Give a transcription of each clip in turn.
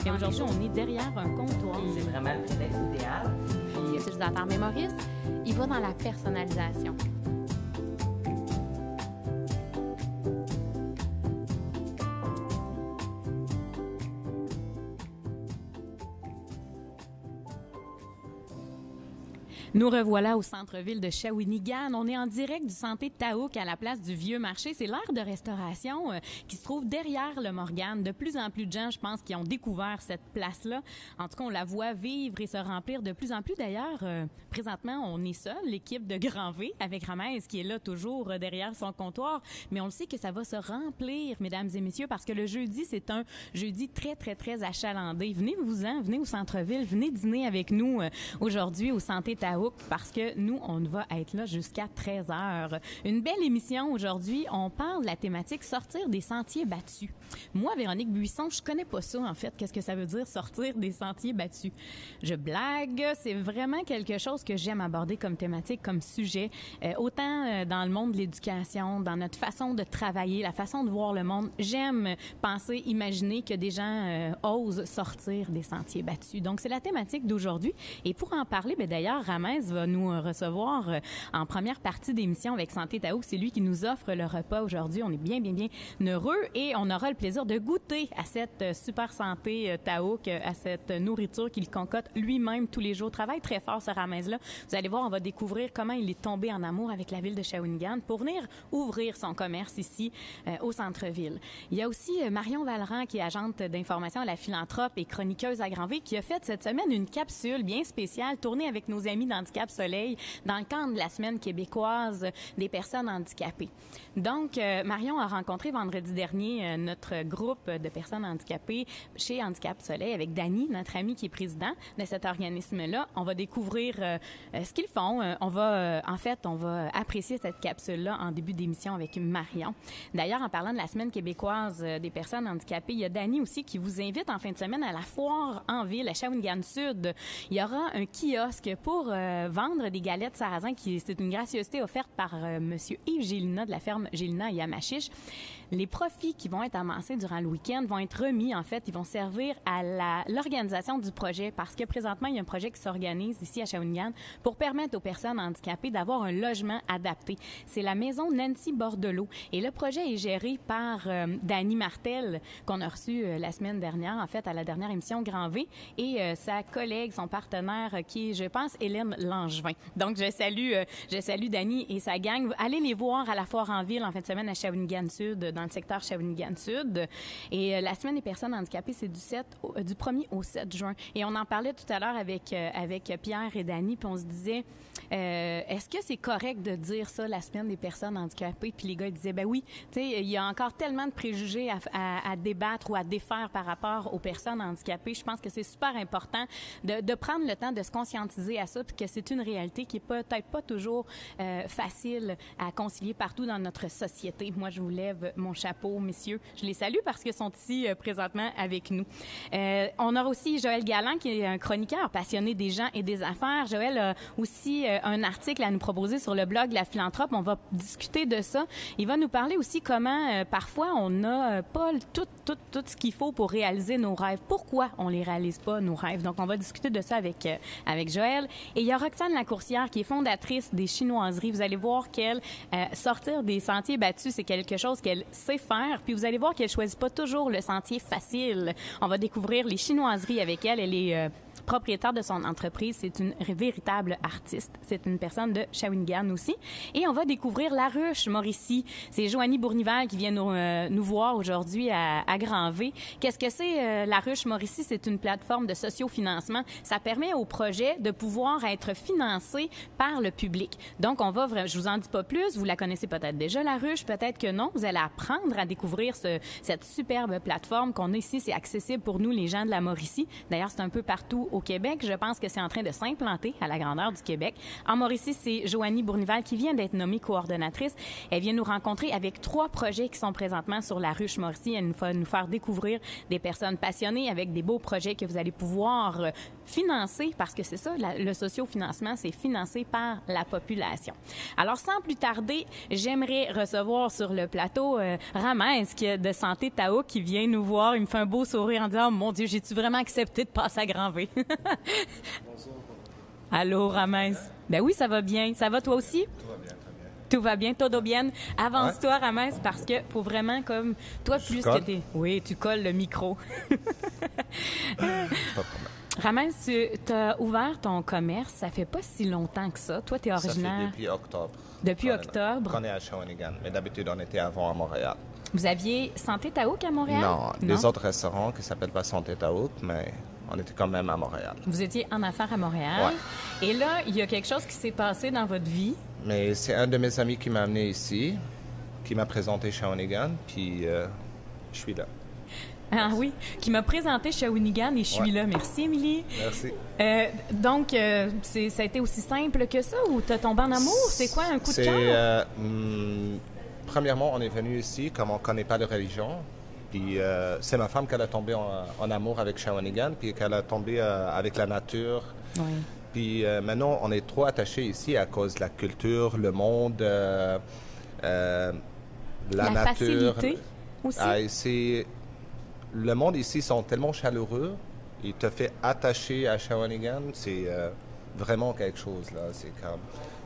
Mais aujourd'hui, on est derrière un comptoir. C'est vraiment le prétexte idéal. Puis, utilisateur. Mais Maurice, il va dans la personnalisation. Nous revoilà au centre-ville de Shawinigan. On est en direct du Santé Taouk à la place du Vieux Marché. C'est l'aire de restauration qui se trouve derrière le Morgane. De plus en plus de gens, je pense, qui ont découvert cette place-là. En tout cas, on la voit vivre et se remplir de plus en plus. D'ailleurs, présentement, on est seul, l'équipe de Grand V, avec Ramez qui est là toujours derrière son comptoir. Mais on le sait que ça va se remplir, mesdames et messieurs, parce que le jeudi, c'est un jeudi très, très, très achalandé. Venez-vous-en, venez au centre-ville, venez dîner avec nous aujourd'hui au Santé Taouk. Parce que nous, on va être là jusqu'à 13h. Une belle émission aujourd'hui. On parle de la thématique sortir des sentiers battus. Moi, Véronique Buisson, je connais pas ça, en fait. Qu'est-ce que ça veut dire sortir des sentiers battus? Je blague. C'est vraiment quelque chose que j'aime aborder comme thématique, comme sujet. Autant dans le monde de l'éducation, dans notre façon de travailler, la façon de voir le monde. J'aime penser, imaginer que des gens osent sortir des sentiers battus. Donc, c'est la thématique d'aujourd'hui. Et pour en parler, d'ailleurs, Ramez va nous recevoir en première partie d'émission avec Santé Taouk. C'est lui qui nous offre le repas aujourd'hui. On est bien, bien, bien heureux et on aura le plaisir de goûter à cette super santé Taouk, à cette nourriture qu'il concocte lui-même tous les jours. Travaille très fort, ce Ramez-là. Vous allez voir, on va découvrir comment il est tombé en amour avec la ville de Shawinigan pour venir ouvrir son commerce ici au centre-ville. Il y a aussi Marion Vallerand, qui est agente d'information à la Philanthrope et chroniqueuse à Grand V, qui a fait cette semaine une capsule bien spéciale tournée avec nos amis d'Handicap Soleil dans le cadre de la Semaine québécoise des personnes handicapées. Donc, Marion a rencontré vendredi dernier notre groupe de personnes handicapées chez Handicap Soleil avec Dany, notre ami qui est président de cet organisme-là. On va découvrir ce qu'ils font. On va apprécier cette capsule-là en début d'émission avec Marion. D'ailleurs, en parlant de la Semaine québécoise des personnes handicapées, il y a Dany aussi qui vous invite en fin de semaine à la foire en ville, à Shawinigan Sud. Il y aura un kiosque pour vendre des galettes sarrasin, c'est une gracieuseté offerte par Monsieur Yves Gélina de la ferme Gélina à Yamachiche. Les profits qui vont être amassés durant le week-end vont être remis, en fait, ils vont servir à l'organisation du projet parce que présentement, il y a un projet qui s'organise ici à Shawinigan pour permettre aux personnes handicapées d'avoir un logement adapté. C'est la maison Nancy Bordelot et le projet est géré par Dany Martel qu'on a reçu la semaine dernière, en fait, à la dernière émission Grand V et sa collègue, son partenaire qui est, je pense, Hélène Langevin. Donc, je salue Dany et sa gang. Allez les voir à la foire en ville en fin de semaine à Shawinigan Sud, dans le secteur Shawinigan Sud. Et la Semaine des personnes handicapées, c'est du 1er au 7 juin. Et on en parlait tout à l'heure avec Pierre et Dany, puis on se disait, est-ce que c'est correct de dire ça, la Semaine des personnes handicapées? Puis les gars, ils disaient, ben oui, tu sais, il y a encore tellement de préjugés à débattre ou à défaire par rapport aux personnes handicapées. Je pense que c'est super important de prendre le temps de se conscientiser à ça, puis que c'est une réalité qui est peut-être pas toujours facile à concilier partout dans notre société. Moi, je vous lève mon chapeau, messieurs. Je les salue parce qu'ils sont ici présentement avec nous. On aura aussi Joël Galland, qui est un chroniqueur passionné des gens et des affaires. Joël a aussi un article à nous proposer sur le blog La Philanthrope. On va discuter de ça. Il va nous parler aussi comment, parfois, on n'a pas tout ce qu'il faut pour réaliser nos rêves. Pourquoi on les réalise pas, nos rêves? Donc, on va discuter de ça avec Joël. Et il y a Roxane Lacourcière, qui est fondatrice des Chinoiseries. Vous allez voir qu'elle, sortir des sentiers battus, c'est quelque chose qu'elle sait faire. Puis vous allez voir qu'elle choisit pas toujours le sentier facile. On va découvrir les Chinoiseries avec elle. Elle est propriétaire de son entreprise. C'est une véritable artiste. C'est une personne de Shawinigan aussi. Et on va découvrir La Ruche Mauricie. C'est Joanie Bournival qui vient nous voir aujourd'hui à Grand V. Qu'est-ce que c'est La Ruche Mauricie? C'est une plateforme de sociofinancement. Ça permet aux projets de pouvoir être financés par le public. Donc, je vous en dis pas plus. Vous la connaissez peut-être déjà, La Ruche. Peut-être que non. Vous allez apprendre à découvrir cette superbe plateforme qu'on a ici. C'est accessible pour nous, les gens de la Mauricie. D'ailleurs, c'est un peu partout au Québec. Je pense que c'est en train de s'implanter à la grandeur du Québec. En Mauricie, c'est Joanie Bournival qui vient d'être nommée coordonnatrice. Elle vient nous rencontrer avec 3 projets qui sont présentement sur la ruche Mauricie. Elle va nous faire découvrir des personnes passionnées avec des beaux projets que vous allez pouvoir financer, parce que c'est ça, le sociofinancement, c'est financé par la population. Alors, sans plus tarder, j'aimerais recevoir sur le plateau Ramès de Santé Taouk qui vient nous voir. Il me fait un beau sourire en disant « Oh mon Dieu, j'ai-tu vraiment accepté de passer à Grand V? » Bonjour. Allô, Ramès? Ben oui, ça va bien. Ça va toi aussi? Tout va bien, très bien. Tout va bien, todo bien. Avance-toi, Ramès, parce que faut vraiment comme... Toi, plus que t'es... Oui, tu colles le micro. Pas de problème. Ramès, tu as ouvert ton commerce, ça fait pas si longtemps que ça. Toi, tu es originaire... Ça fait depuis octobre. Depuis octobre? On est à Shawinigan, mais d'habitude, on était avant à Montréal. Vous aviez Santé Taouk à Montréal? Non, des autres restaurants qui ne s'appellent pas Santé Taouk, mais on était quand même à Montréal. Vous étiez en affaires à Montréal. Ouais. Et là, il y a quelque chose qui s'est passé dans votre vie. Mais c'est un de mes amis qui m'a amené ici, qui m'a présenté Shawinigan, puis je suis là. Ah oui, qui m'a présenté Shawinigan et je suis là. Merci, Émilie. Merci. Donc, ça a été aussi simple que ça ou t'as tombé en amour? C'est quoi un coup de cœur? Premièrement, on est venu ici comme on ne connaît pas de religion. Puis c'est ma femme qui a tombé en amour avec Shawinigan, puis qu'elle a tombé avec la nature. Oui. Puis maintenant, on est trop attachés ici à cause de la culture, le monde, la nature. Facilité aussi. Le monde ici sont tellement chaleureux, il te fait attacher à Shawinigan, c'est vraiment quelque chose là. C'est comme,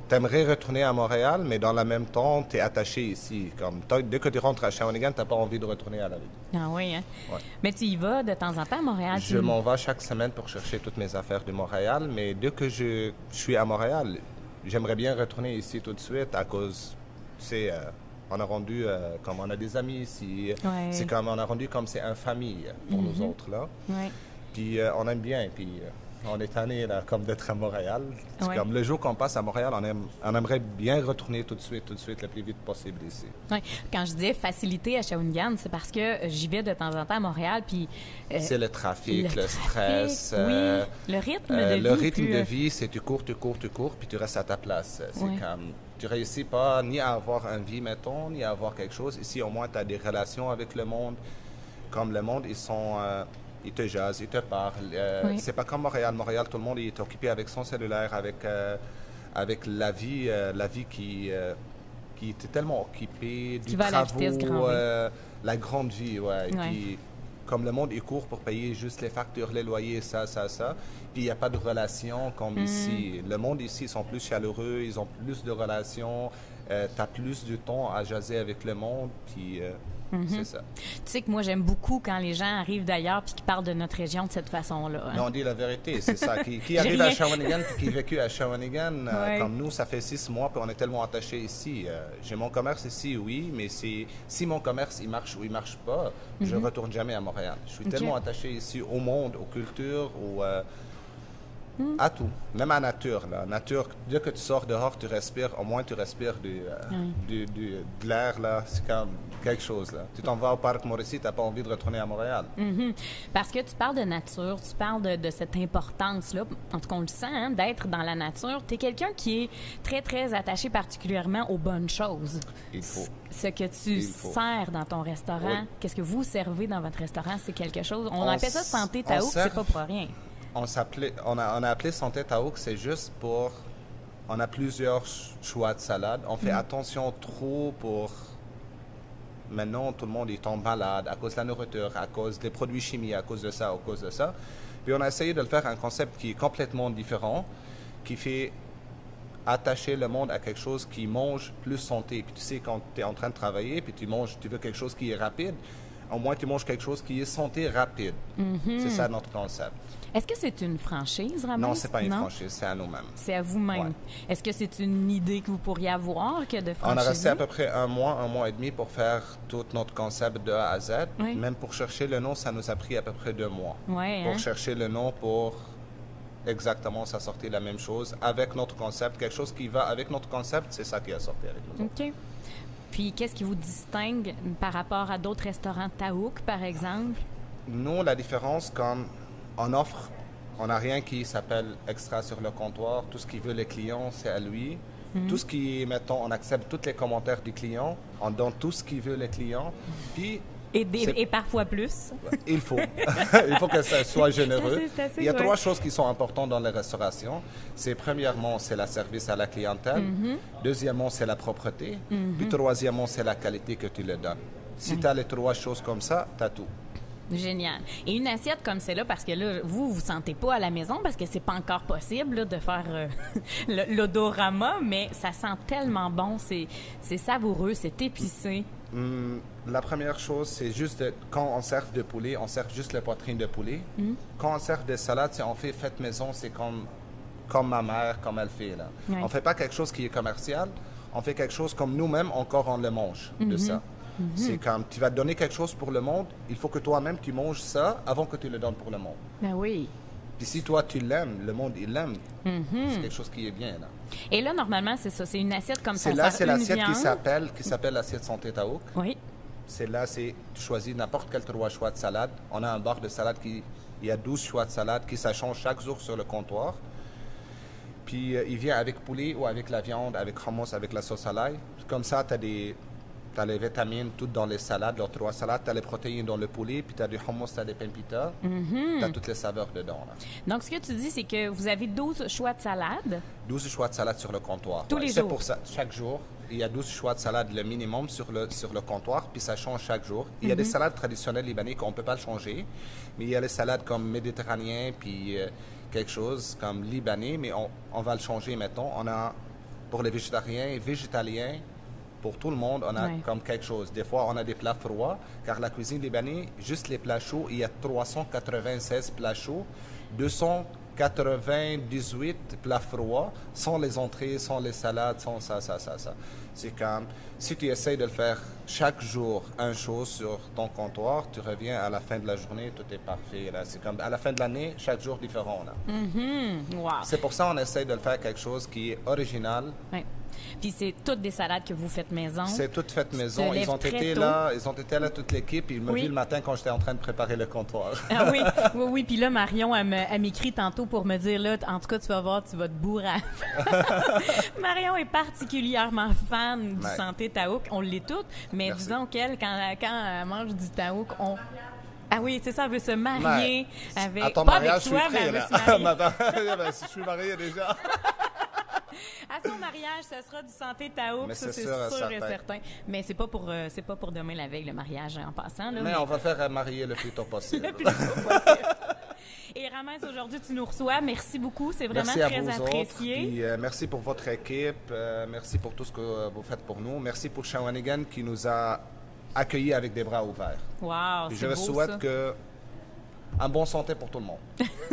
t'aimerais retourner à Montréal, mais dans le même temps, t'es attaché ici. Comme dès que tu rentres à Shawinigan, t'as pas envie de retourner à la ville. Ah oui, hein? Ouais. Mais tu y vas de temps en temps à Montréal? Je m'en vais chaque semaine pour chercher toutes mes affaires de Montréal, mais dès que je suis à Montréal, j'aimerais bien retourner ici tout de suite à cause, on a rendu comme on a des amis ici. Ouais. C'est comme on a rendu comme c'est une famille pour nous autres là. Ouais. Puis on aime bien. Puis on est tanné là comme d'être à Montréal. C'est Ouais. comme le jour qu'on passe à Montréal, on aimerait bien retourner tout de suite, le plus vite possible ici. Ouais. Quand je disais facilité à Shawinigan, c'est parce que j'y vais de temps en temps à Montréal, puis c'est le trafic, le stress. Oui, le rythme de vie. Le rythme plus, de vie, c'est tu cours, puis tu restes à ta place. C'est Ouais. comme tu réussis pas ni à avoir une vie, mettons, ni à avoir quelque chose. Ici, au moins, tu as des relations avec le monde. Comme le monde, ils te jasent, ils te parlent. Oui. C'est pas comme Montréal. Montréal, tout le monde est occupé avec son cellulaire, avec la vie qui était tellement occupée, Qui du va à la vitesse grand travaux, V. la grande vie, ouais. Ouais. Puis, comme le monde, il court pour payer juste les factures, les loyers, ça. Puis il n'y a pas de relations comme ici. Le monde ici, ils sont plus chaleureux, ils ont plus de relations. Tu as plus de temps à jaser avec le monde, puis c'est ça. Tu sais que moi, j'aime beaucoup quand les gens arrivent d'ailleurs puis qui parlent de notre région de cette façon-là. Hein? Mais on dit la vérité, c'est ça. Qui J'ai arrive rien. à Shawinigan puis qui vécu à Shawinigan, Ouais. comme nous, ça fait 6 mois, puis on est tellement attachés ici. J'ai mon commerce ici, oui, mais si mon commerce, il marche ou il marche pas, je ne retourne jamais à Montréal. Je suis Ok. tellement attaché ici au monde, aux cultures, à tout. Même à la nature. La nature, dès que tu sors dehors, tu respires, au moins tu respires de l'air, là. C'est comme quelque chose, là. Tu t'en vas au parc Mauricie, tu n'as pas envie de retourner à Montréal. Parce que tu parles de nature, tu parles de cette importance-là, en tout cas on le sent, hein, d'être dans la nature. Tu es quelqu'un qui est très, très attaché particulièrement aux bonnes choses. Il faut. Ce que tu Il faut. sers dans ton restaurant, Oui. qu'est-ce que vous servez dans votre restaurant, c'est quelque chose... On On appelle ça Santé on Taouk, c'est sert- pas pour rien. On a appelé Santé Taouk, c'est juste pour... On a plusieurs choix de salade. On fait attention trop pour... Maintenant, tout le monde est tombe malade à cause de la nourriture, à cause des produits chimiques, à cause de ça, à cause de ça. Puis on a essayé de le faire un concept qui est complètement différent, qui fait attacher le monde à quelque chose qui mange plus santé. Puis tu sais, quand tu es en train de travailler, puis tu veux quelque chose qui est rapide, au moins tu manges quelque chose qui est santé rapide. C'est ça notre concept. Est-ce que c'est une franchise, Ramès? Non, c'est pas une franchise, c'est à nous-mêmes. C'est à vous-même. Ouais. Est-ce que c'est une idée que vous pourriez avoir que de On a resté franchiser? à peu près un mois et demi pour faire tout notre concept de A à Z. Oui. Même pour chercher le nom, ça nous a pris à peu près 2 mois. Ouais, Pour hein? chercher le nom pour exactement ça sortir la même chose avec notre concept. Quelque chose qui va avec notre concept, c'est ça qui a sorti avec nous. OK. Puis, qu'est-ce qui vous distingue par rapport à d'autres restaurants Taouk, par exemple? Nous, la différence, comme on offre On n'a rien qui s'appelle extra sur le comptoir. Tout ce qu'il veut les clients, c'est à lui. Tout ce qui, mettons, on accepte tous les commentaires du client, on donne tout ce qu'il veut les clients. Puis, et parfois plus. il faut. Il faut que ça soit généreux. C'est assez, Il y a ouais. 3 choses qui sont importantes dans les restaurations. Premièrement, c'est le service à la clientèle. Deuxièmement, c'est la propreté. Puis troisièmement, c'est la qualité que tu le donnes. Si tu as les 3 choses comme ça, tu as tout. Génial. Et une assiette comme celle-là, parce que là, vous sentez pas à la maison, parce que c'est pas encore possible là, de faire l'odorama, mais ça sent tellement bon, c'est savoureux, c'est épicé. La première chose, c'est juste quand on sert de poulet, on sert juste la poitrine de poulet. Quand on sert des salades, on fait fête maison, c'est comme ma mère, comme elle fait. Là. Ouais. On fait pas quelque chose qui est commercial, on fait quelque chose comme nous-mêmes, encore on le mange de ça. C'est comme, tu vas donner quelque chose pour le monde, il faut que toi-même tu manges ça avant que tu le donnes pour le monde. Ben oui. Puis si toi tu l'aimes, le monde il l'aime. C'est quelque chose qui est bien là. Et là, normalement, c'est ça, c'est une assiette comme ça. C'est l'assiette qui s'appelle l'assiette santé Taouk. Oui. Tu choisis n'importe quel 3 choix de salade. On a un bar de salade il y a 12 choix de salade qui ça change chaque jour sur le comptoir. Puis il vient avec poulet ou avec la viande, avec hummus, avec la sauce à l'ail. Comme ça, tu as les vitamines toutes dans les salades, leurs 3 salades. Tu as les protéines dans le poulet, puis tu as du hummus, tu as des pain pita. Tu as toutes les saveurs dedans. Là. Donc, ce que tu dis, c'est que vous avez 12 choix de salade. 12 choix de salade sur le comptoir. Tous les jours. C'est pour ça. Chaque jour, il y a 12 choix de salade, le minimum sur le comptoir, puis ça change chaque jour. Il y a des salades traditionnelles libanaises qu'on ne peut pas le changer, mais il y a les salades comme méditerranéen, puis quelque chose comme libanais, mais on va le changer maintenant. On a, pour les végétariens et végétaliens, pour tout le monde, on a comme quelque chose. Des fois, on a des plats froids, car la cuisine libanaise, juste les plats chauds, il y a 396 plats chauds, 298 plats froids, sans les entrées, sans les salades, sans ça. C'est comme, si tu essayes de le faire chaque jour, une chose sur ton comptoir, tu reviens à la fin de la journée, tout est parfait. Là. C'est comme, à la fin de l'année, chaque jour différent. Là. Wow. C'est pour ça qu'on essaye de le faire quelque chose qui est original. Ouais. Puis c'est toutes des salades que vous faites maison. C'est toutes faites maison. Ils ont été là, toute l'équipe. Ils m'ont vu le matin quand j'étais en train de préparer le comptoir. Ah oui. Puis là, Marion, elle m'écrit tantôt pour me dire, là, en tout cas, tu vas voir, tu vas te bourrer. Marion est particulièrement fan du santé Taouk. On l'est toutes, mais Merci. disons qu'elle, quand elle mange du Taouk, Ah oui, c'est ça, elle veut se marier avec... À ton pas mariage, avec toi, je suis prêt, mais elle veut se marier. je suis marié déjà. À son mariage, ce sera du santé Taouk, Mais ça c'est sûr et certain. Mais c'est pas pour demain la veille le mariage en passant là. Mais on va faire marier le plus tôt possible. Le plus tôt possible. Et Ramès, aujourd'hui tu nous reçois, merci beaucoup, c'est vraiment merci très à vous apprécié. Autres, puis, merci pour votre équipe, merci pour tout ce que vous faites pour nous, merci pour Shawinigan qui nous a accueillis avec des bras ouverts. Wow, Puis c'est je beau, souhaite ça. un bon santé pour tout le monde.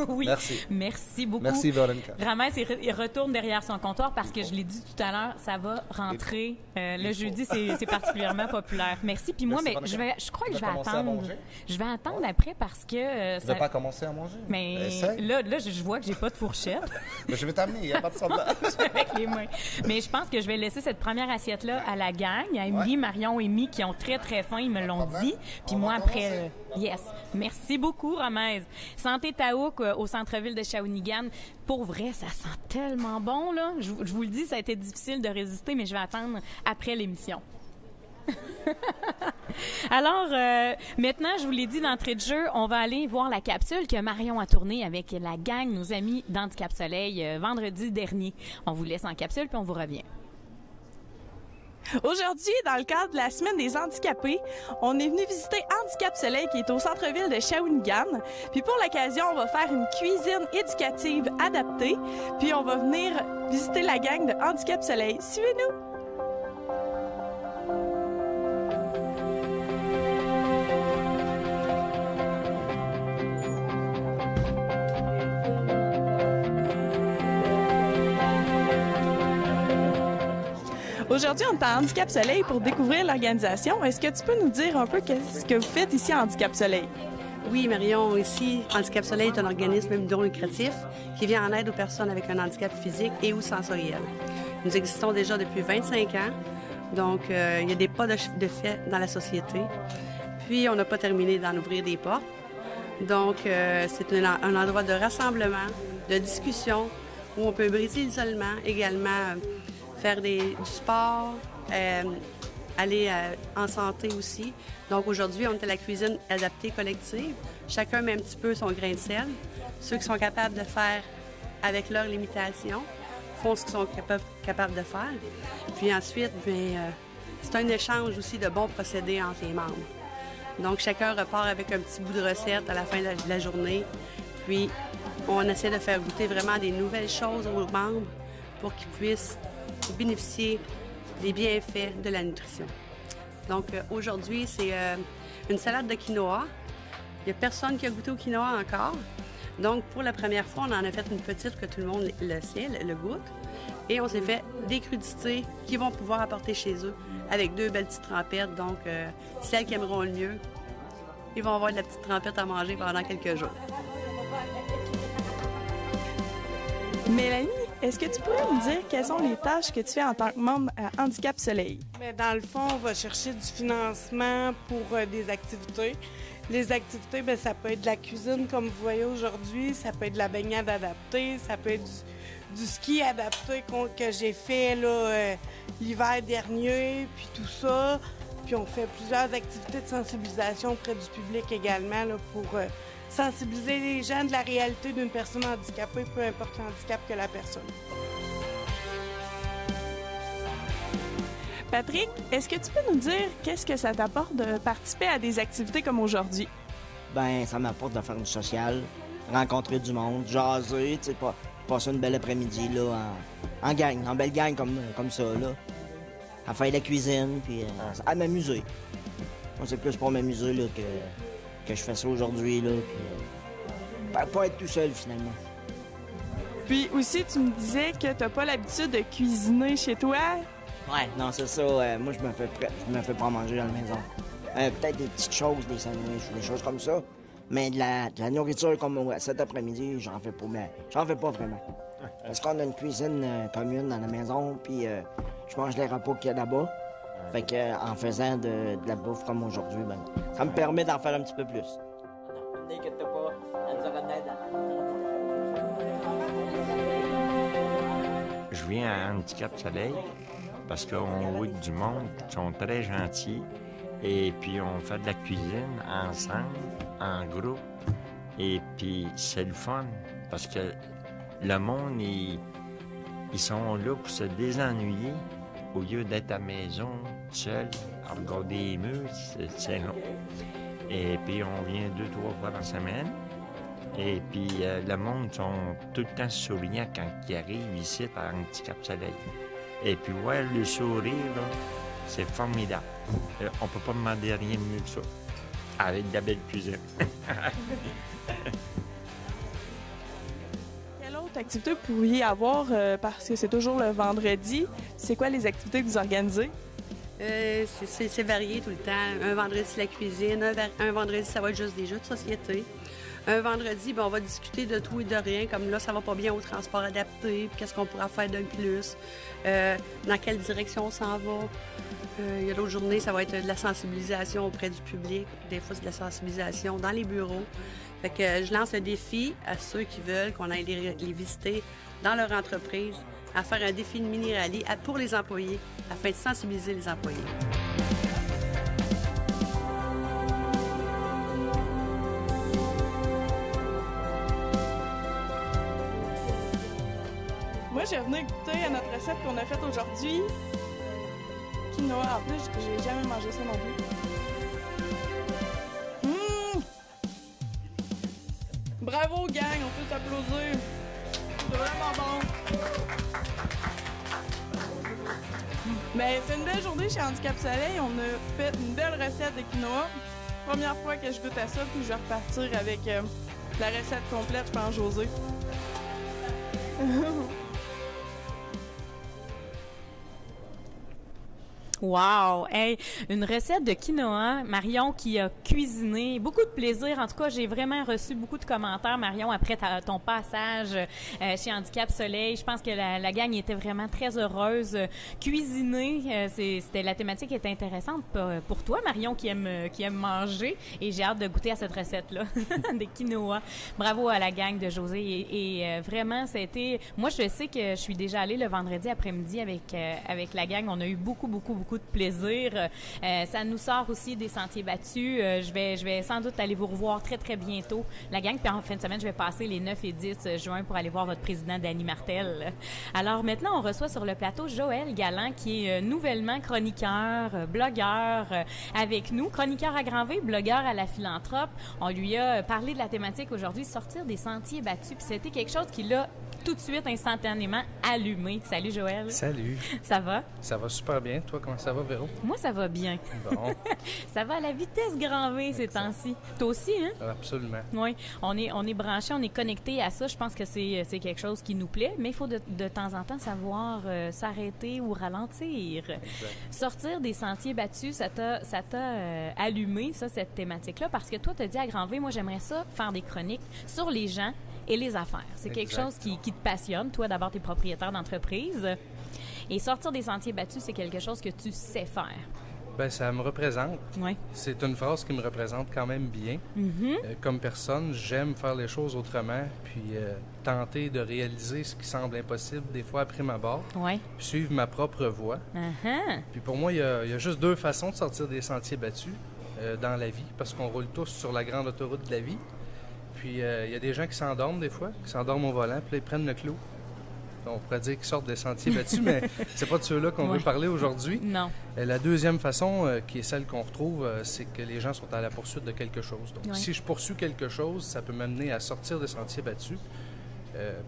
Oui. Merci. Merci beaucoup. Merci, Véronica. Ramès, il retourne derrière son comptoir parce que je l'ai dit tout à l'heure, ça va rentrer. Le jeudi, c'est particulièrement populaire. Merci. Puis moi, mais je crois que je vais attendre. Je vais attendre après parce que... Tu ne veux pas commencer à manger? Mais là, je vois que j'ai pas de fourchette. Mais je vais t'amener, il n'y a pas de problème. Avec les mains. Mais je pense que je vais laisser cette première assiette-là à la gang, à Émilie, Marion et Amy qui ont très, très faim, ils me l'ont dit. Puis moi, après... Yes. Merci beaucoup, Ramès. Santé Taouk au centre-ville de Shawinigan. Pour vrai, ça sent tellement bon, là. Je vous le dis, ça a été difficile de résister, mais je vais attendre après l'émission. Alors, maintenant, je vous l'ai dit d'entrée de jeu, on va aller voir la capsule que Marion a tournée avec la gang, nos amis d'Handicap Soleil, vendredi dernier. On vous laisse en capsule, puis on vous revient. Aujourd'hui, dans le cadre de la Semaine des handicapés, on est venu visiter Handicap Soleil qui est au centre-ville de Shawinigan. Puis pour l'occasion, on va faire une cuisine éducative adaptée. Puis on va venir visiter la gang de Handicap Soleil. Suivez-nous! Aujourd'hui, on est à Handicap Soleil pour découvrir l'organisation. Est-ce que tu peux nous dire un peu ce que vous faites ici à Handicap Soleil? Oui, Marion, ici, Handicap Soleil est un organisme non lucratif qui vient en aide aux personnes avec un handicap physique et ou sensoriel. Nous existons déjà depuis 25 ans, donc il y a des pas de fait dans la société. Puis, on n'a pas terminé d'en ouvrir des portes. Donc, c'est un endroit de rassemblement, de discussion, où on peut briser l'isolement, également faire du sport, aller en santé aussi. Donc, aujourd'hui, on est à la cuisine adaptée collective. Chacun met un petit peu son grain de sel. Ceux qui sont capables de faire avec leurs limitations font ce qu'ils sont capables de faire. Puis ensuite, c'est un échange aussi de bons procédés entre les membres. Donc, chacun repart avec un petit bout de recette à la fin de la journée. Puis, on essaie de faire goûter vraiment des nouvelles choses aux membres pour qu'ils puissent bénéficier des bienfaits de la nutrition. Donc, aujourd'hui, c'est une salade de quinoa. Il n'y a personne qui a goûté au quinoa encore. Donc, pour la première fois, on en a fait une petite que tout le monde le sait, le goûte. Et on s'est fait des crudités qu'ils vont pouvoir apporter chez eux avec 2 belles petites trempettes. Donc, celles qui aimeront le mieux, ils vont avoir de la petite trempette à manger pendant quelques jours. Mélanie, est-ce que tu pourrais me dire quelles sont les tâches que tu fais en tant que membre à Handicap Soleil? Mais dans le fond, on va chercher du financement pour des activités. Les activités, bien, ça peut être de la cuisine, comme vous voyez aujourd'hui, ça peut être de la baignade adaptée, ça peut être du ski adapté que j'ai fait là, l'hiver dernier, puis tout ça. Puis on fait plusieurs activités de sensibilisation auprès du public également là, pour sensibiliser les gens de la réalité d'une personne handicapée, peu importe le handicap que la personne. Patrick, est-ce que tu peux nous dire qu'est-ce que ça t'apporte de participer à des activités comme aujourd'hui? Ben, ça m'apporte de faire du social, rencontrer du monde, jaser, tu sais, passer une belle après-midi là, en gang, en belle gang comme ça, là. À faire de la cuisine, puis à m'amuser. Moi, c'est plus pour m'amuser là, que je fais ça aujourd'hui, là, puis pas être tout seul, finalement. Puis aussi, tu me disais que t'as pas l'habitude de cuisiner chez toi. Ouais, non, c'est ça. Moi, je me fais pas manger à la maison. Peut-être des petites choses, des sandwichs ou des choses comme ça. Mais de la nourriture comme cet après-midi, j'en fais pas vraiment. Parce qu'on a une cuisine commune dans la maison, puis je mange les repas qu'il y a là-bas. Fait que en faisant de la bouffe comme aujourd'hui, ben, ça me permet d'en faire un petit peu plus. N'inquiète pas, elle nous aura Je viens à Handicap Soleil parce qu'on voit du monde, ils sont très gentils. Et puis on fait de la cuisine ensemble, en groupe. Et puis c'est le fun parce que le monde, ils sont là pour se désennuyer au lieu d'être à la maison, seul, à regarder les murs, c'est long. Et puis on vient 2-3 fois par semaine. Et puis le monde sont tout le temps souriants quand ils arrivent ici à Handicap Soleil. Et puis voir le sourire, là, c'est formidable. On peut pas demander rien de mieux que ça. Avec de la belle cuisine. Quelle autre activité vous pourriez avoir, parce que c'est toujours le vendredi? C'est quoi les activités que vous organisez? C'est varié tout le temps. Un vendredi, c'est la cuisine. Un vendredi, ça va être juste des jeux de société. Un vendredi, ben, on va discuter de tout et de rien, comme là, ça va pas bien au transport adapté, puis qu'est-ce qu'on pourra faire de plus, dans quelle direction on s'en va. Il y a d'autres journées, ça va être de la sensibilisation auprès du public. Des fois, c'est de la sensibilisation dans les bureaux. Fait que je lance le défi à ceux qui veulent qu'on aille les visiter dans leur entreprise, à faire un défi de mini-rallye pour les employés, afin de sensibiliser les employés. Moi, j'ai venu goûter à notre recette qu'on a faite aujourd'hui. Quinoa. En plus, j'ai jamais mangé ça non plus. Bravo, gang! On peut s'applaudir. C'est vraiment bon. Mais c'est une belle journée chez Handicap Soleil. On a fait une belle recette de quinoa. Première fois que je goûte à ça, puis je vais repartir avec la recette complète, je pense, José. Wow! Hey, une recette de quinoa. Marion qui a cuisiné. Beaucoup de plaisir. En tout cas, j'ai vraiment reçu beaucoup de commentaires, Marion, après ton passage chez Handicap Soleil. Je pense que la gang était vraiment très heureuse. Cuisiner, c'était la thématique était intéressante pour toi, Marion, qui aime manger. Et j'ai hâte de goûter à cette recette-là, des quinoa. Bravo à la gang de José. Et vraiment, ça a été... Moi, je sais que je suis déjà allée le vendredi après-midi avec la gang. On a eu beaucoup de plaisir. Ça nous sort aussi des sentiers battus. Je vais sans doute aller vous revoir très, très bientôt, la gang. Puis en fin de semaine, je vais passer les 9 et 10 juin pour aller voir votre président, Danny Martel. Alors maintenant, on reçoit sur le plateau Joël Galland, qui est nouvellement chroniqueur, blogueur avec nous. Chroniqueur à Grand-V, blogueur à la Philanthrope. On lui a parlé de la thématique aujourd'hui, sortir des sentiers battus. Puis c'était quelque chose qui l'a tout de suite, instantanément, allumé. Salut, Joël. Salut. Ça va? Ça va super bien. Toi, comment ça va, Véro? Moi, ça va bien. Bon. Ça va à la vitesse grand V ces temps-ci. Toi aussi, hein? Absolument. Oui. On est branché, on est connecté à ça. Je pense que c'est quelque chose qui nous plaît, mais il faut de temps en temps savoir s'arrêter ou ralentir. Exact. Sortir des sentiers battus, ça t'a allumé, ça, cette thématique-là, parce que toi, t'as dit à grand V, moi, j'aimerais ça faire des chroniques sur les gens et les affaires. C'est quelque chose qui te passionne. Toi, d'abord, tu es propriétaire d'entreprise. Et sortir des sentiers battus, c'est quelque chose que tu sais faire. Bien, ça me représente. Oui. C'est une phrase qui me représente quand même bien. Mm-hmm. Comme personne, j'aime faire les choses autrement, puis tenter de réaliser ce qui semble impossible, des fois à prime abord, Oui. puis suivre ma propre voie. Uh-huh. Puis pour moi, il y a juste deux façons de sortir des sentiers battus dans la vie, parce qu'on roule tous sur la grande autoroute de la vie. Puis il y a des gens qui s'endorment des fois, qui s'endorment au volant, puis là, ils prennent le clou. On pourrait dire qu'ils sortent des sentiers battus, mais c'est pas de ceux-là qu'on veut parler aujourd'hui. Non. La deuxième façon, qui est celle qu'on retrouve, c'est que les gens sont à la poursuite de quelque chose. Donc, si je poursuis quelque chose, ça peut m'amener à sortir des sentiers battus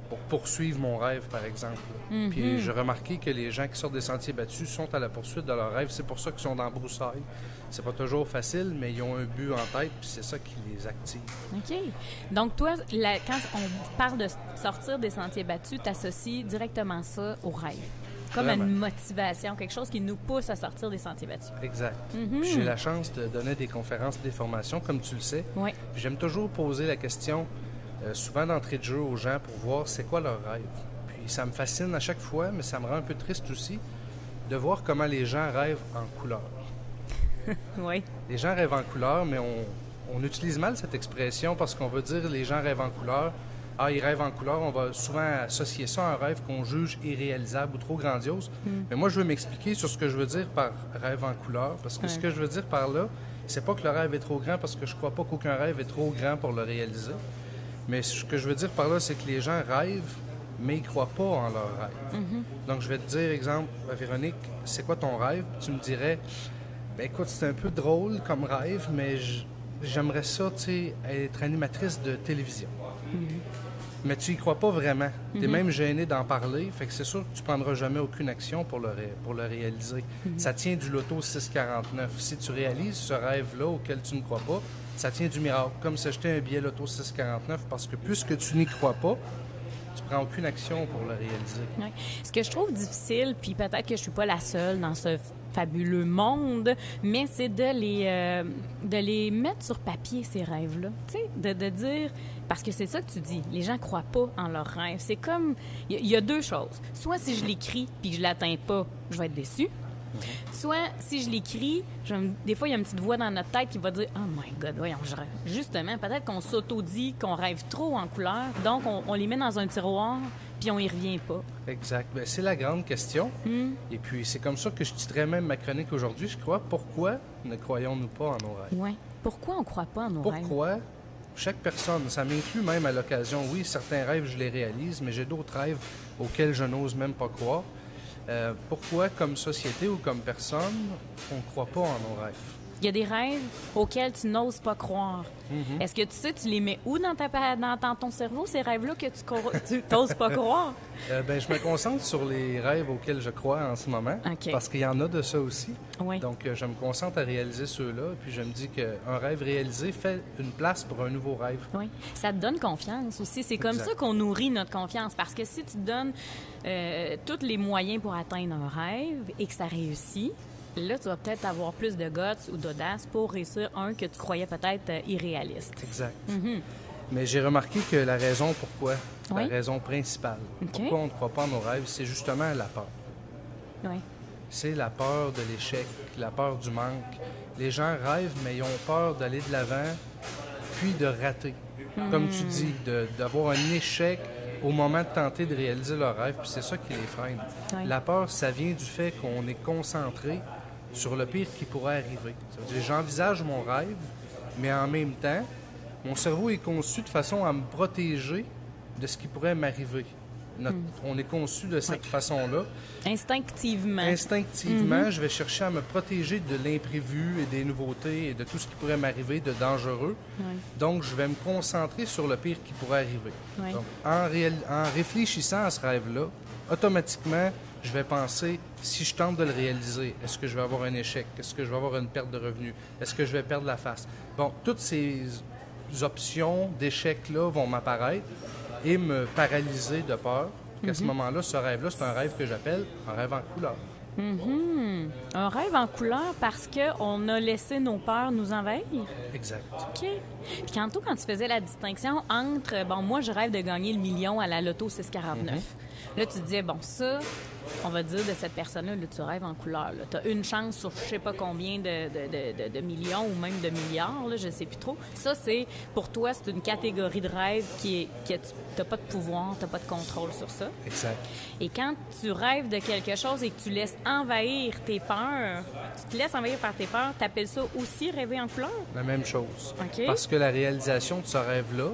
pour poursuivre mon rêve, par exemple. Mm-hmm. Puis j'ai remarqué que les gens qui sortent des sentiers battus sont à la poursuite de leur rêve. C'est pour ça qu'ils sont dans la broussaille. C'est pas toujours facile, mais ils ont un but en tête, puis c'est ça qui les active. OK. Donc, toi, quand on parle de sortir des sentiers battus, tu associes directement ça au rêve. Comme Vraiment. à une motivation, quelque chose qui nous pousse à sortir des sentiers battus. Exact. Mm-hmm. Puis j'ai la chance de donner des conférences, des formations, comme tu le sais. Oui. Puis j'aime toujours poser la question, souvent d'entrée de jeu aux gens, pour voir c'est quoi leur rêve. Puis ça me fascine à chaque fois, mais ça me rend un peu triste aussi de voir comment les gens rêvent en couleur. Oui. Les gens rêvent en couleur, mais on utilise mal cette expression parce qu'on veut dire les gens rêvent en couleur. Ah, ils rêvent en couleur, on va souvent associer ça à un rêve qu'on juge irréalisable ou trop grandiose. Mais moi, je veux m'expliquer sur ce que je veux dire par rêve en couleur, parce que ce que je veux dire par là, c'est pas que le rêve est trop grand, parce que je crois pas qu'aucun rêve est trop grand pour le réaliser. Mais ce que je veux dire par là, c'est que les gens rêvent, mais ils croient pas en leur rêve. Donc, je vais te dire, exemple, Véronique, c'est quoi ton rêve? Puis tu me dirais, ben écoute, c'est un peu drôle comme rêve, mais j'aimerais ça, tu sais, être animatrice de télévision. Mais tu y crois pas vraiment. Tu es même gêné d'en parler, fait que c'est sûr que tu prendras jamais aucune action pour le réaliser. Ça tient du loto 649. Si tu réalises ce rêve-là auquel tu ne crois pas, ça tient du miracle. Comme s'acheter un billet loto 649, parce que puisque tu n'y crois pas, tu prends aucune action pour le réaliser. Oui. Ce que je trouve difficile, puis peut-être que je suis pas la seule dans ce fabuleux monde, mais c'est de les mettre sur papier, ces rêves-là. Tu sais, de dire... Parce que c'est ça que tu dis, les gens croient pas en leurs rêves. C'est comme... Il y a deux choses. Soit si je l'écris puis que je l'atteins pas, je vais être déçue. Soit, si je l'écris, des fois, il y a une petite voix dans notre tête qui va dire « Oh my God, voyons, je rêve. » Justement, peut-être qu'on s'auto-dit qu'on rêve trop en couleur, donc on les met dans un tiroir, puis on y revient pas. Exact. Bien, c'est la grande question. Et puis, c'est comme ça que je titrerais même ma chronique aujourd'hui, je crois. Pourquoi ne croyons-nous pas en nos rêves? Oui. Pourquoi on croit pas en nos rêves? Pourquoi chaque personne, ça m'inclut même à l'occasion, oui, certains rêves, je les réalise, mais j'ai d'autres rêves auxquels je n'ose même pas croire. Pourquoi, comme société ou comme personne, on ne croit pas en nos rêves? Il y a des rêves auxquels tu n'oses pas croire. Est-ce que tu sais, tu les mets où dans ton cerveau, ces rêves-là que tu n'oses pas croire? Ben, je me concentre sur les rêves auxquels je crois en ce moment, parce qu'il y en a de ça aussi. Oui. Donc, je me concentre à réaliser ceux-là, puis je me dis qu'un rêve réalisé fait une place pour un nouveau rêve. Oui. Ça te donne confiance aussi. C'est comme ça qu'on nourrit notre confiance, parce que si tu te donnes tous les moyens pour atteindre un rêve et que ça réussit, Là, tu vas peut-être avoir plus de guts ou d'audace pour réussir un que tu croyais peut-être irréaliste. Exact. Mm-hmm. Mais j'ai remarqué que la raison pourquoi, Oui. la raison principale, pourquoi on ne croit pas à nos rêves, c'est justement la peur. Oui. C'est la peur de l'échec, la peur du manque. Les gens rêvent, mais ils ont peur d'aller de l'avant, puis de rater. Comme tu dis, d'avoir un échec au moment de tenter de réaliser leur rêve, puis c'est ça qui les freine. Oui. La peur, ça vient du fait qu'on est concentré sur le pire qui pourrait arriver. Ça veut dire, j'envisage mon rêve, mais en même temps, mon cerveau est conçu de façon à me protéger de ce qui pourrait m'arriver. On est conçu de cette façon-là. Instinctivement. Instinctivement, je vais chercher à me protéger de l'imprévu et des nouveautés et de tout ce qui pourrait m'arriver de dangereux. Oui. Donc, je vais me concentrer sur le pire qui pourrait arriver. Oui. Donc, en réfléchissant à ce rêve-là, automatiquement, je vais penser, si je tente de le réaliser, est-ce que je vais avoir un échec? Est-ce que je vais avoir une perte de revenus? Est-ce que je vais perdre la face? Bon, toutes ces options d'échec-là vont m'apparaître et me paralyser de peur. À ce moment-là, ce rêve-là, c'est un rêve que j'appelle un rêve en couleur. Mm-hmm. Un rêve en couleur parce qu'on a laissé nos peurs nous envahir? Exact. OK. Puis tantôt, quand tu faisais la distinction entre, bon, moi, je rêve de gagner le million à la Loto 649. Là, tu te disais, bon, ça, on va dire de cette personne-là, là, tu rêves en couleur. Tu as une chance sur je sais pas combien de millions ou même de milliards, là, je sais plus trop. Ça, c'est, pour toi, c'est une catégorie de rêve que tu n'as pas de pouvoir, tu n'as pas de contrôle sur ça. Exact. Et quand tu rêves de quelque chose et que tu laisses envahir tes peurs, tu te laisses envahir par tes peurs, tu appelles ça aussi rêver en couleur? La même chose. OK. Parce que la réalisation de ce rêve-là,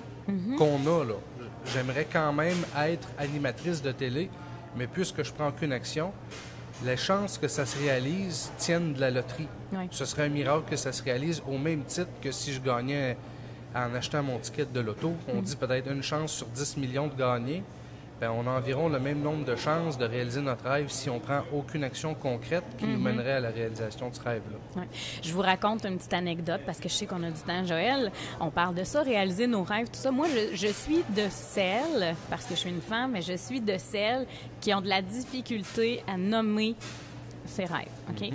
qu'on a, là, j'aimerais quand même être animatrice de télé, mais puisque je prends qu'une action, les chances que ça se réalise tiennent de la loterie. Oui. Ce serait un miracle que ça se réalise au même titre que si je gagnais en achetant mon ticket de loto. On dit peut-être une chance sur 10 millions de gagner. Bien, on a environ le même nombre de chances de réaliser notre rêve si on prend aucune action concrète qui nous mènerait à la réalisation de ce rêve-là. Ouais. Je vous raconte une petite anecdote parce que je sais qu'on a du temps, Joël. On parle de ça, réaliser nos rêves, tout ça. Moi, je suis de celles, parce que je suis une femme, mais je suis de celles qui ont de la difficulté à nommer ses rêves, OK?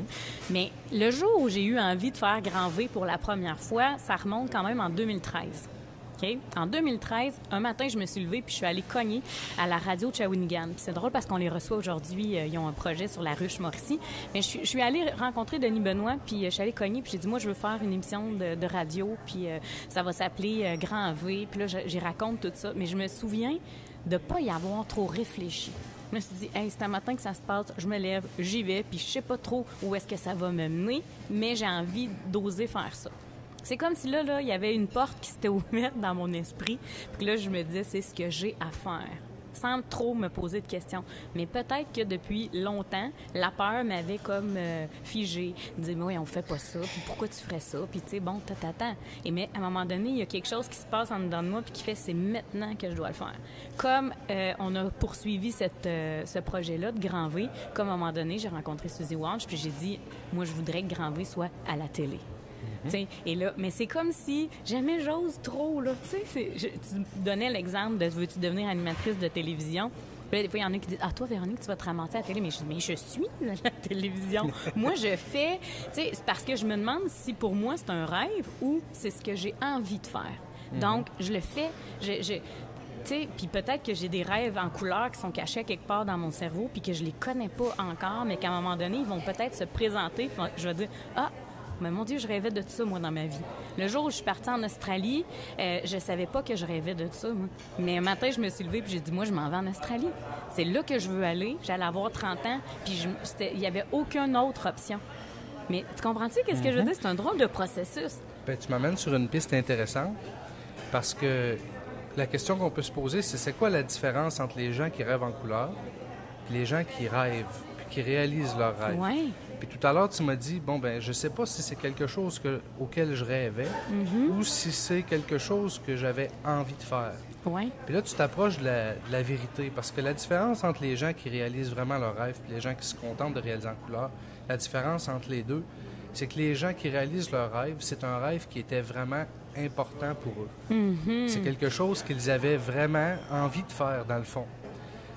Mais le jour où j'ai eu envie de faire grand V pour la première fois, ça remonte quand même en 2013. Okay? En 2013, un matin, je me suis levée puis je suis allée cogner à la radio de Shawinigan. Puis c'est drôle parce qu'on les reçoit aujourd'hui. Ils ont un projet sur la ruche Mauricie. Mais je suis allée rencontrer Denis Benoît puis je suis allée cogner puis j'ai dit, moi, je veux faire une émission de radio puis ça va s'appeler Grand V. Puis là, j'y raconte tout ça. Mais je me souviens de pas y avoir trop réfléchi. Je me suis dit, hey, c'est un matin que ça se passe, je me lève, j'y vais, puis je sais pas trop où est-ce que ça va me mener, mais j'ai envie d'oser faire ça. C'est comme si là, il y avait une porte qui s'était ouverte dans mon esprit. Puis là, je me disais, c'est ce que j'ai à faire, sans trop me poser de questions. Mais peut-être que depuis longtemps, la peur m'avait comme figée. Me dire, mais oui, on fait pas ça, puis pourquoi tu ferais ça? Puis tu sais, bon, t'attends. Et mais à un moment donné, il y a quelque chose qui se passe en dedans de moi, puis qui fait, c'est maintenant que je dois le faire. Comme on a poursuivi ce projet-là de Grand V, comme à un moment donné, j'ai rencontré Suzy Walsh, puis j'ai dit, moi, je voudrais que Grand V soit à la télé. Et là, mais c'est comme si jamais j'ose trop, là. Tu donnais l'exemple de veux-tu devenir animatrice de télévision? Puis là, des fois, il y en a qui disent, ah, toi, Véronique, tu vas te ramasser à la télé. Mais je dis, mais je suis à la télévision. Moi, je fais, tu sais, c'est parce que je me demande si pour moi, c'est un rêve ou c'est ce que j'ai envie de faire. Donc, je le fais, puis peut-être que j'ai des rêves en couleur qui sont cachés quelque part dans mon cerveau puis que je les connais pas encore, mais qu'à un moment donné, ils vont peut-être se présenter. Je vais dire, ah, mais mon Dieu, je rêvais de ça, moi, dans ma vie. Le jour où je suis partie en Australie, je savais pas que je rêvais de ça, moi. Mais un matin, je me suis levée puis j'ai dit, moi, je m'en vais en Australie. C'est là que je veux aller. J'allais avoir 30 ans, puis il y avait aucune autre option. Mais tu comprends-tu qu'est-ce que je veux dire? C'est un drôle de processus. Bien, tu m'amènes sur une piste intéressante parce que la question qu'on peut se poser, c'est quoi la différence entre les gens qui rêvent en couleur et les gens qui rêvent puis qui réalisent leurs rêves? Oui. Puis tout à l'heure, tu m'as dit, bon, ben je sais pas si c'est quelque chose auquel je rêvais ou si c'est quelque chose que j'avais envie de faire. Oui. Puis là, tu t'approches de la vérité, parce que la différence entre les gens qui réalisent vraiment leurs rêves et les gens qui se contentent de réaliser en couleur, la différence entre les deux, c'est que les gens qui réalisent leurs rêves, c'est un rêve qui était vraiment important pour eux. C'est quelque chose qu'ils avaient vraiment envie de faire, dans le fond.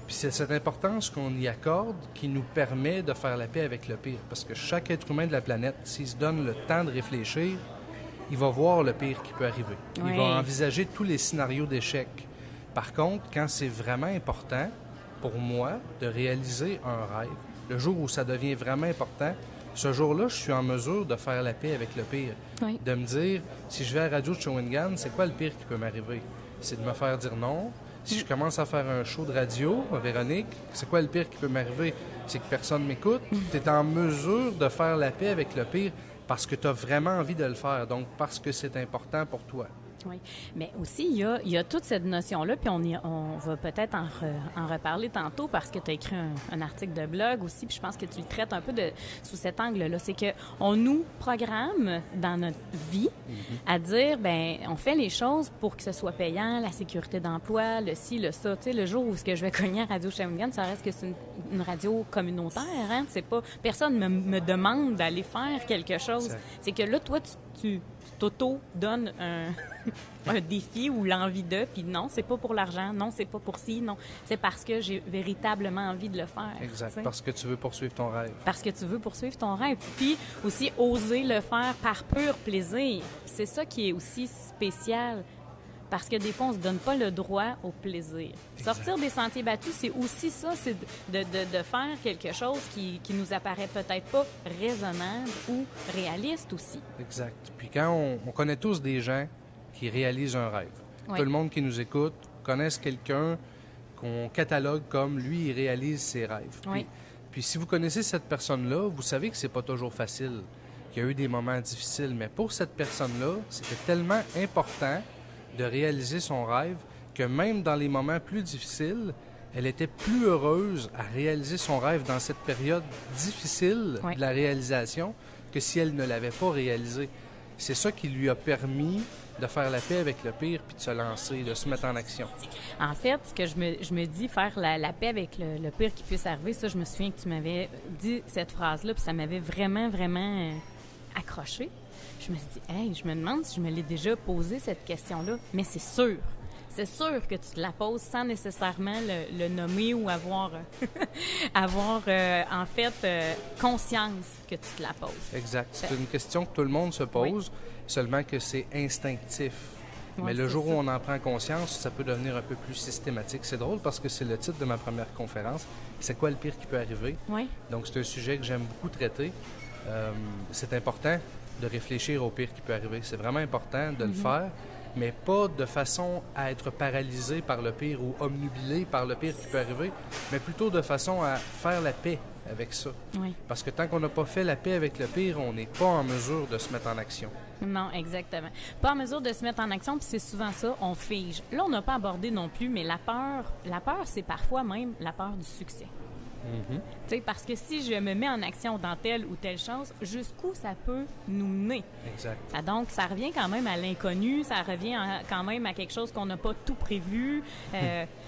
Puis c'est cette importance qu'on y accorde qui nous permet de faire la paix avec le pire. Parce que chaque être humain de la planète, s'il se donne le temps de réfléchir, il va voir le pire qui peut arriver. Oui. Il va envisager tous les scénarios d'échec. Par contre, quand c'est vraiment important, pour moi, de réaliser un rêve, le jour où ça devient vraiment important, ce jour-là, je suis en mesure de faire la paix avec le pire. Oui. De me dire, si je vais à Radio de Shawinigan, c'est quoi le pire qui peut m'arriver? C'est de me faire dire non. Si je commence à faire un show de radio, Véronique, c'est quoi le pire qui peut m'arriver? C'est que personne m'écoute. Tu es en mesure de faire la paix avec le pire parce que tu as vraiment envie de le faire, donc parce que c'est important pour toi. Oui, mais aussi, il y a toute cette notion-là, puis on va peut-être en reparler tantôt parce que tu as écrit un article de blog aussi, puis je pense que tu le traites un peu sous cet angle-là. C'est qu'on nous programme dans notre vie à dire, ben on fait les choses pour que ce soit payant, la sécurité d'emploi, le ci, le ça. Tu sais, le jour où ce que je vais cogner à Radio Shawinigan, ça reste que c'est une radio communautaire, hein? C'est pas... Personne me demande d'aller faire quelque chose. C'est que là, toi, tu t'auto-donnes un défi ou l'envie de, puis non, c'est pas pour l'argent, non, c'est pas pour ci, non, c'est parce que j'ai véritablement envie de le faire. Exact, t'sais? parce que tu veux poursuivre ton rêve. Parce que tu veux poursuivre ton rêve, puis aussi oser le faire par pur plaisir. C'est ça qui est aussi spécial, parce que des fois, on se donne pas le droit au plaisir. Exact. Sortir des sentiers battus, c'est aussi ça, c'est de faire quelque chose qui nous apparaît peut-être pas raisonnable ou réaliste aussi. Exact. Puis quand on connaît tous des gens qui réalisent un rêve. Oui. Tout le monde qui nous écoute connaisse quelqu'un qu'on catalogue comme lui, il réalise ses rêves. Oui. Puis si vous connaissez cette personne-là, vous savez que c'est pas toujours facile, qu'il y a eu des moments difficiles, mais pour cette personne-là, c'était tellement important de réaliser son rêve que même dans les moments plus difficiles, elle était plus heureuse à réaliser son rêve dans cette période difficile Oui. de la réalisation que si elle ne l'avait pas réalisé. C'est ça qui lui a permis de faire la paix avec le pire puis de se lancer, de se mettre en action. En fait, ce que je me dis, faire la paix avec le pire qui puisse arriver, ça, je me souviens que tu m'avais dit cette phrase-là, puis ça m'avait vraiment, vraiment accroché. Je me suis dit, hey, je me demande si je me l'ai déjà posé cette question-là, mais c'est sûr. C'est sûr que tu te la poses sans nécessairement le nommer ou avoir en fait conscience que tu te la poses. Exact. C'est une question que tout le monde se pose, seulement que c'est instinctif. Ouais, mais le c'est jour ça. où on en prend conscience, ça peut devenir un peu plus systématique. C'est drôle parce que c'est le titre de ma première conférence. C'est quoi le pire qui peut arriver? Oui. Donc, c'est un sujet que j'aime beaucoup traiter. C'est important de réfléchir au pire qui peut arriver. C'est vraiment important de le faire, mais pas de façon à être paralysé par le pire ou omnubilé par le pire qui peut arriver, mais plutôt de façon à faire la paix avec ça. Oui. Parce que tant qu'on n'a pas fait la paix avec le pire, on n'est pas en mesure de se mettre en action. Non, exactement. Pas en mesure de se mettre en action, puis c'est souvent ça, on fige. Là, on n'a pas abordé non plus, mais la peur, c'est parfois même la peur du succès. Tu sais, parce que si je me mets en action dans telle ou telle chose, jusqu'où ça peut nous mener? Exact. Ah, donc, ça revient quand même à l'inconnu, ça revient quand même à quelque chose qu'on n'a pas tout prévu.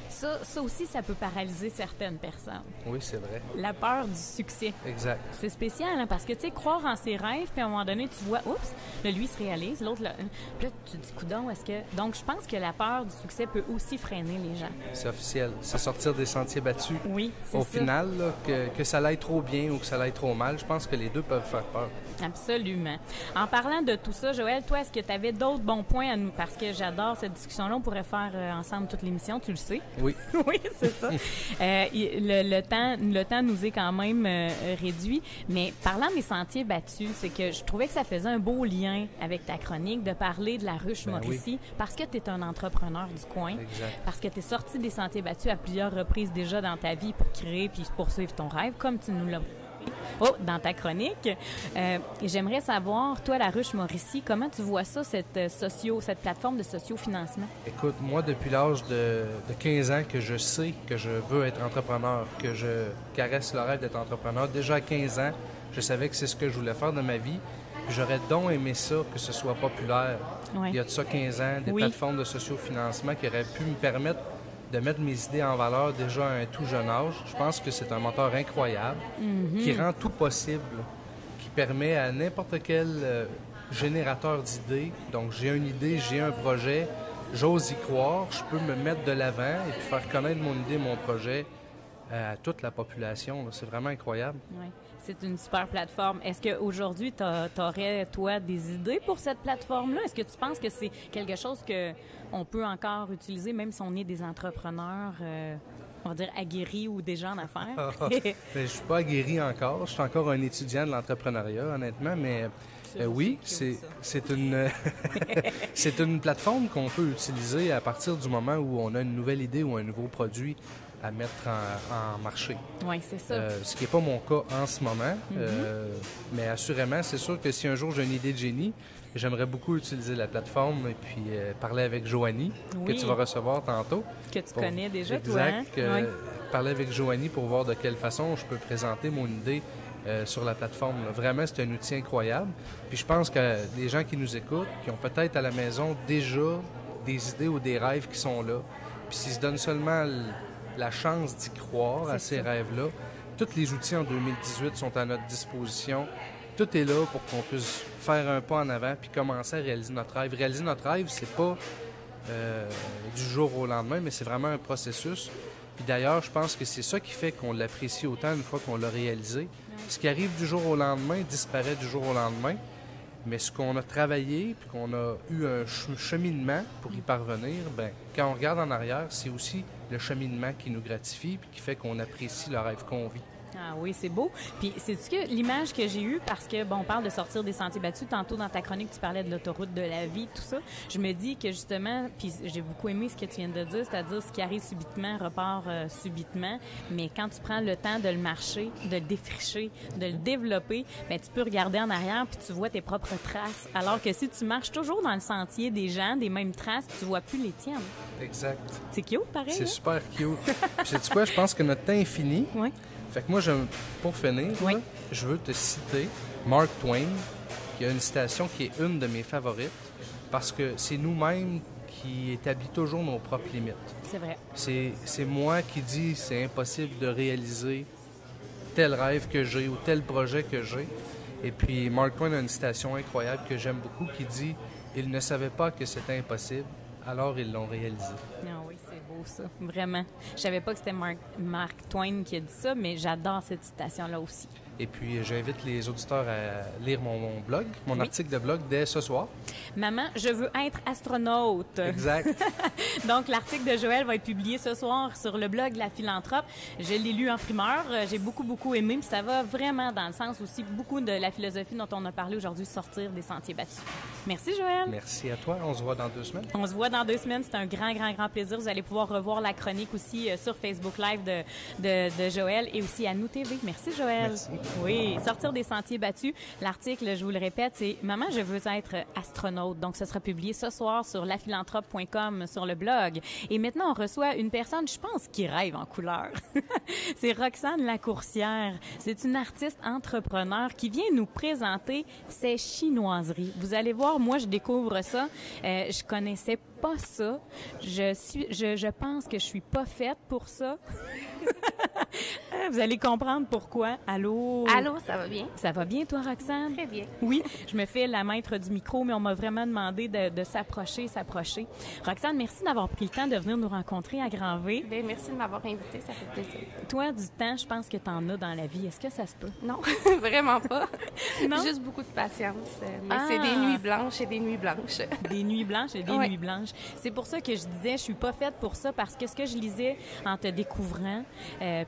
Ça aussi, ça peut paralyser certaines personnes. Oui, c'est vrai. La peur du succès. Exact. C'est spécial, hein, parce que, tu sais, croire en ses rêves, puis à un moment donné, tu vois, oups, là, lui, il se réalise, l'autre, là, puis là, tu te dis, coudonc, est-ce que... Donc, je pense que la peur du succès peut aussi freiner les gens. C'est officiel. C'est sortir des sentiers battus. Oui, c'est Au ça. final, là, que ça l'aille trop bien ou que ça l'aille trop mal, je pense que les deux peuvent faire peur. Absolument. En parlant de tout ça, Joël, toi, est-ce que tu avais d'autres bons points à nous... Parce que j'adore cette discussion-là, on pourrait faire ensemble toute l'émission, tu le sais. Oui. Oui, c'est ça. Le temps nous est quand même réduit. Mais parlant des sentiers battus, c'est que je trouvais que ça faisait un beau lien avec ta chronique de parler de la ruche Mauricie, parce que tu es un entrepreneur du coin, Exact. parce que tu es sorti des sentiers battus à plusieurs reprises déjà dans ta vie pour créer puis poursuivre ton rêve, comme tu nous l'as dans ta chronique. Et j'aimerais savoir, toi, la ruche Mauricie, comment tu vois ça, cette plateforme de sociofinancement? Écoute, moi, depuis l'âge de 15 ans que je sais que je veux être entrepreneur, que je caresse le rêve d'être entrepreneur, déjà à 15 ans, je savais que c'est ce que je voulais faire de ma vie. Puis j'aurais donc aimé ça, que ce soit populaire. Ouais. Il y a de ça 15 ans, des plateformes de sociofinancement qui auraient pu me permettre de mettre mes idées en valeur déjà à un tout jeune âge. Je pense que c'est un moteur incroyable qui rend tout possible, qui permet à n'importe quel générateur d'idées. Donc, j'ai une idée, j'ai un projet, j'ose y croire, je peux me mettre de l'avant et puis faire connaître mon idée, mon projet à toute la population. Là. C'est vraiment incroyable. Oui, c'est une super plateforme. Est-ce qu'aujourd'hui, tu aurais, toi, des idées pour cette plateforme-là? Est-ce que tu penses que c'est quelque chose qu'on peut encore utiliser, même si on est des entrepreneurs, on va dire aguerris ou des gens d'affaires? Je ne suis pas aguerri encore. Je suis encore un étudiant de l'entrepreneuriat, honnêtement, mais oui, c'est une, c'est une plateforme qu'on peut utiliser à partir du moment où on a une nouvelle idée ou un nouveau produit à mettre en marché. Oui, c'est ça. Ce qui n'est pas mon cas en ce moment, mais assurément, c'est sûr que si un jour j'ai une idée de génie, j'aimerais beaucoup utiliser la plateforme et puis parler avec Joanie, que tu vas recevoir tantôt. Que tu connais déjà, exact, toi, hein? Parler avec Joanie pour voir de quelle façon je peux présenter mon idée sur la plateforme. Là. Vraiment, c'est un outil incroyable. Puis je pense que les gens qui nous écoutent, qui ont peut-être à la maison déjà des idées ou des rêves qui sont là, puis s'ils se donnent seulement la chance d'y croire à ces rêves-là, tous les outils en 2018 sont à notre disposition. Tout est là pour qu'on puisse faire un pas en avant puis commencer à réaliser notre rêve. Réaliser notre rêve, c'est pas du jour au lendemain, mais c'est vraiment un processus. Puis d'ailleurs, je pense que c'est ça qui fait qu'on l'apprécie autant une fois qu'on l'a réalisé. Ce qui arrive du jour au lendemain disparaît du jour au lendemain, mais ce qu'on a travaillé puis qu'on a eu un cheminement pour y parvenir, ben quand on regarde en arrière, c'est aussi le cheminement qui nous gratifie puis qui fait qu'on apprécie le rêve qu'on vit. Ah oui, c'est beau. Puis, c'est-tu que l'image que j'ai eue, parce que, bon, on parle de sortir des sentiers battus, tantôt dans ta chronique, tu parlais de l'autoroute de la vie, tout ça. Je me dis que, justement, puis j'ai beaucoup aimé ce que tu viens de dire, c'est-à-dire ce qui arrive subitement repart subitement, mais quand tu prends le temps de le marcher, de le défricher, de le développer, bien, tu peux regarder en arrière puis tu vois tes propres traces. Alors que si tu marches toujours dans le sentier des gens, des mêmes traces, tu vois plus les tiennes. Exact. C'est cute, pareil. C'est super cute. Puis, sais-tu quoi? Je pense que notre temps est fini. Oui. Fait que moi, pour finir, là, je veux te citer Mark Twain, qui a une citation qui est une de mes favorites, parce que c'est nous-mêmes qui établit toujours nos propres limites. C'est vrai. C'est moi qui dis c'est impossible de réaliser tel rêve que j'ai ou tel projet que j'ai. Et puis Mark Twain a une citation incroyable que j'aime beaucoup qui dit « Ils ne savaient pas que c'était impossible, alors ils l'ont réalisé. » Ah oui, c'est beau ça, vraiment. Je savais pas que c'était Mark Twain qui a dit ça, mais j'adore cette citation-là aussi. Et puis, j'invite les auditeurs à lire mon blog, mon article de blog dès ce soir. Maman, je veux être astronaute. Exact. Donc, l'article de Joël va être publié ce soir sur le blog La Philanthrope. Je l'ai lu en primeur. J'ai beaucoup, beaucoup aimé. Puis ça va vraiment dans le sens aussi beaucoup de la philosophie dont on a parlé aujourd'hui, sortir des sentiers battus. Merci, Joël. Merci à toi. On se voit dans 2 semaines. On se voit dans 2 semaines. C'est un grand, grand, grand plaisir. Vous allez pouvoir revoir la chronique aussi sur Facebook Live de Joël et aussi à Nous TV. Merci, Joël. Merci. Oui, sortir des sentiers battus. L'article, je vous le répète, c'est « Maman, je veux être astronaute ». Donc, ce sera publié ce soir sur laphilanthrope.com sur le blog. Et maintenant, on reçoit une personne, je pense, qui rêve en couleur. C'est Roxane Lacourcière. C'est une artiste entrepreneur qui vient nous présenter ses chinoiseries. Vous allez voir, moi, je découvre ça. Je connaissais pas ça. Je pense que je suis pas faite pour ça. Vous allez comprendre pourquoi. Allô? Allô, ça va bien? Ça va bien, toi, Roxane? Très bien. Oui, je me fais la maître du micro, mais on m'a vraiment demandé de s'approcher. Roxane, merci d'avoir pris le temps de venir nous rencontrer à Grand-V. Bien, merci de m'avoir invitée, ça fait plaisir. Toi, du temps, je pense que tu en as dans la vie. Est-ce que ça se peut? Non, vraiment pas. Non? Juste beaucoup de patience. Mais c'est des nuits blanches et des nuits blanches. Des nuits blanches et des nuits blanches. C'est pour ça que je disais, je suis pas faite pour ça, parce que ce que je lisais en te découvrant,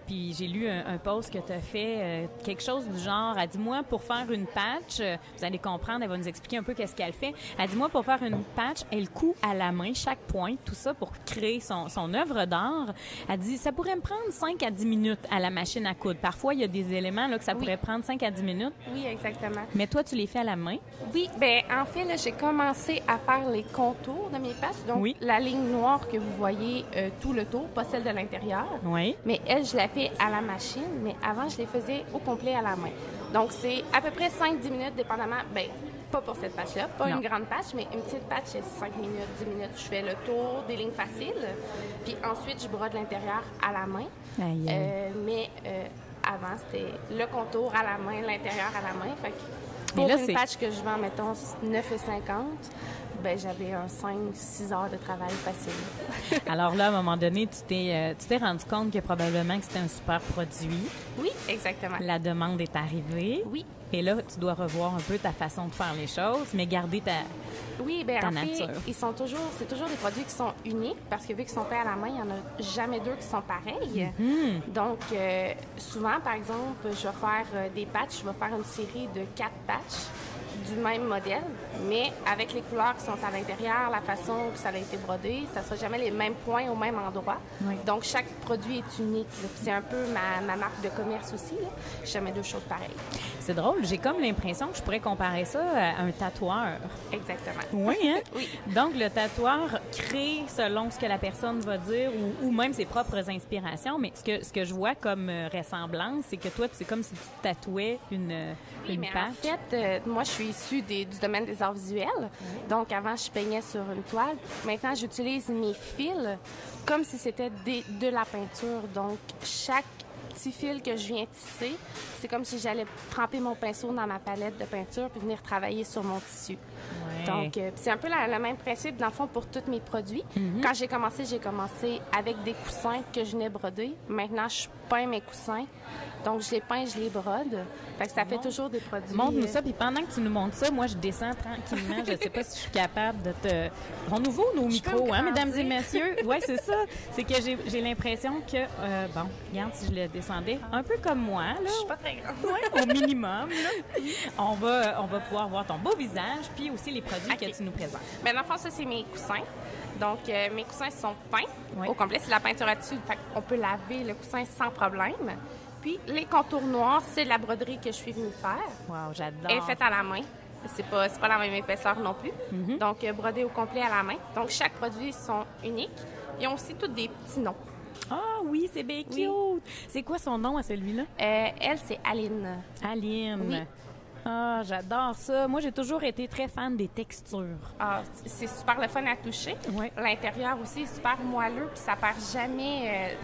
puis j'ai lu un post que tu as fait, quelque chose du genre, elle dit, moi, pour faire une patch, vous allez comprendre, elle va nous expliquer un peu qu'est-ce qu'elle fait. Elle dit, moi, pour faire une patch, elle coud à la main chaque pointe, tout ça pour créer son œuvre d'art. Elle dit, ça pourrait me prendre 5 à 10 minutes à la machine à coudre. Parfois, il y a des éléments là, que ça pourrait prendre 5 à 10 minutes. Oui, exactement. Mais toi, tu les fais à la main? Oui, bien, en fait, là, j'ai commencé à faire les contours de mes patchs. Donc, la ligne noire que vous voyez tout le tour, pas celle de l'intérieur. Oui. Mais elle, je la fais à la machine, mais avant, je les faisais au complet à la main. Donc, c'est à peu près 5-10 minutes, dépendamment, bien, pas pour cette patch-là, pas une grande patch, mais une petite patch, c'est 5 minutes, 10 minutes. Je fais le tour des lignes faciles, puis ensuite, je brode l'intérieur à la main. Mais avant, c'était le contour à la main, l'intérieur à la main. Fait que Pour là, une patch que je vends, mettons, 9,50, ben j'avais un 5-6 heures de travail facile. Alors là, à un moment donné, tu t'es rendu compte que probablement que c'était un super produit. Oui, exactement. La demande est arrivée. Oui. Et là, tu dois revoir un peu ta façon de faire les choses, mais garder ta nature. C'est toujours des produits qui sont uniques parce que vu qu'ils sont faits à la main, il n'y en a jamais deux qui sont pareils. Donc, souvent, par exemple, je vais faire des patchs, je vais faire une série de 4 patchs du même modèle, mais avec les couleurs qui sont à l'intérieur, la façon que ça a été brodé, ça ne sera jamais les mêmes points au même endroit. Oui. Donc, chaque produit est unique. C'est un peu ma marque de commerce aussi. Jamais deux choses pareilles. C'est drôle, j'ai comme l'impression que je pourrais comparer ça à un tatoueur. Exactement. Oui, hein? Oui. Donc, le tatoueur crée selon ce que la personne va dire ou même ses propres inspirations, mais ce que je vois comme ressemblance, c'est que toi, c'est comme si tu tatouais une patch. En fait, moi, je suis issue du domaine des arts visuels. Donc, avant, je peignais sur une toile. Maintenant, j'utilise mes fils comme si c'était de la peinture. Donc, chaque petit fil que je viens tisser, c'est comme si j'allais tremper mon pinceau dans ma palette de peinture puis venir travailler sur mon tissu. Ouais. Donc, c'est un peu le même principe, dans le fond, pour tous mes produits. Quand j'ai commencé avec des coussins que je venais broder. Maintenant, je peins mes coussins. Donc, je les peins, je les brode. Fait que ça fait toujours des produits. Montre-nous ça, puis pendant que tu nous montres ça, moi, je descends tranquillement. Je ne sais pas si je suis capable de te... On ouvre nos micros, hein, mesdames et messieurs? Oui, c'est ça. C'est que j'ai l'impression que... bon, regarde, si je le descendais, un peu comme moi, là. Je suis pas très grande. Ouais, au minimum, là. On va pouvoir voir ton beau visage, puis aussi les produits que tu nous présentes. Mais dans le fond, ça, c'est mes coussins. Donc, mes coussins sont peints au complet. C'est la peinture là-dessus. Fait qu'on peut laver le coussin sans problème. Puis, les contours noirs, c'est la broderie que je suis venue faire. Wow, j'adore. Elle est faite à la main. C'est pas la même épaisseur non plus. Donc, brodée au complet à la main. Donc, chaque produit sont uniques. Ils ont aussi tous des petits noms. Ah oui, c'est bien cute. Oui. C'est quoi son nom à celui-là? Elle, c'est Aline. Aline. Oui. Ah, j'adore ça. Moi, j'ai toujours été très fan des textures. Ah, c'est super le fun à toucher. Oui. L'intérieur aussi est super moelleux, puis ça perd jamais,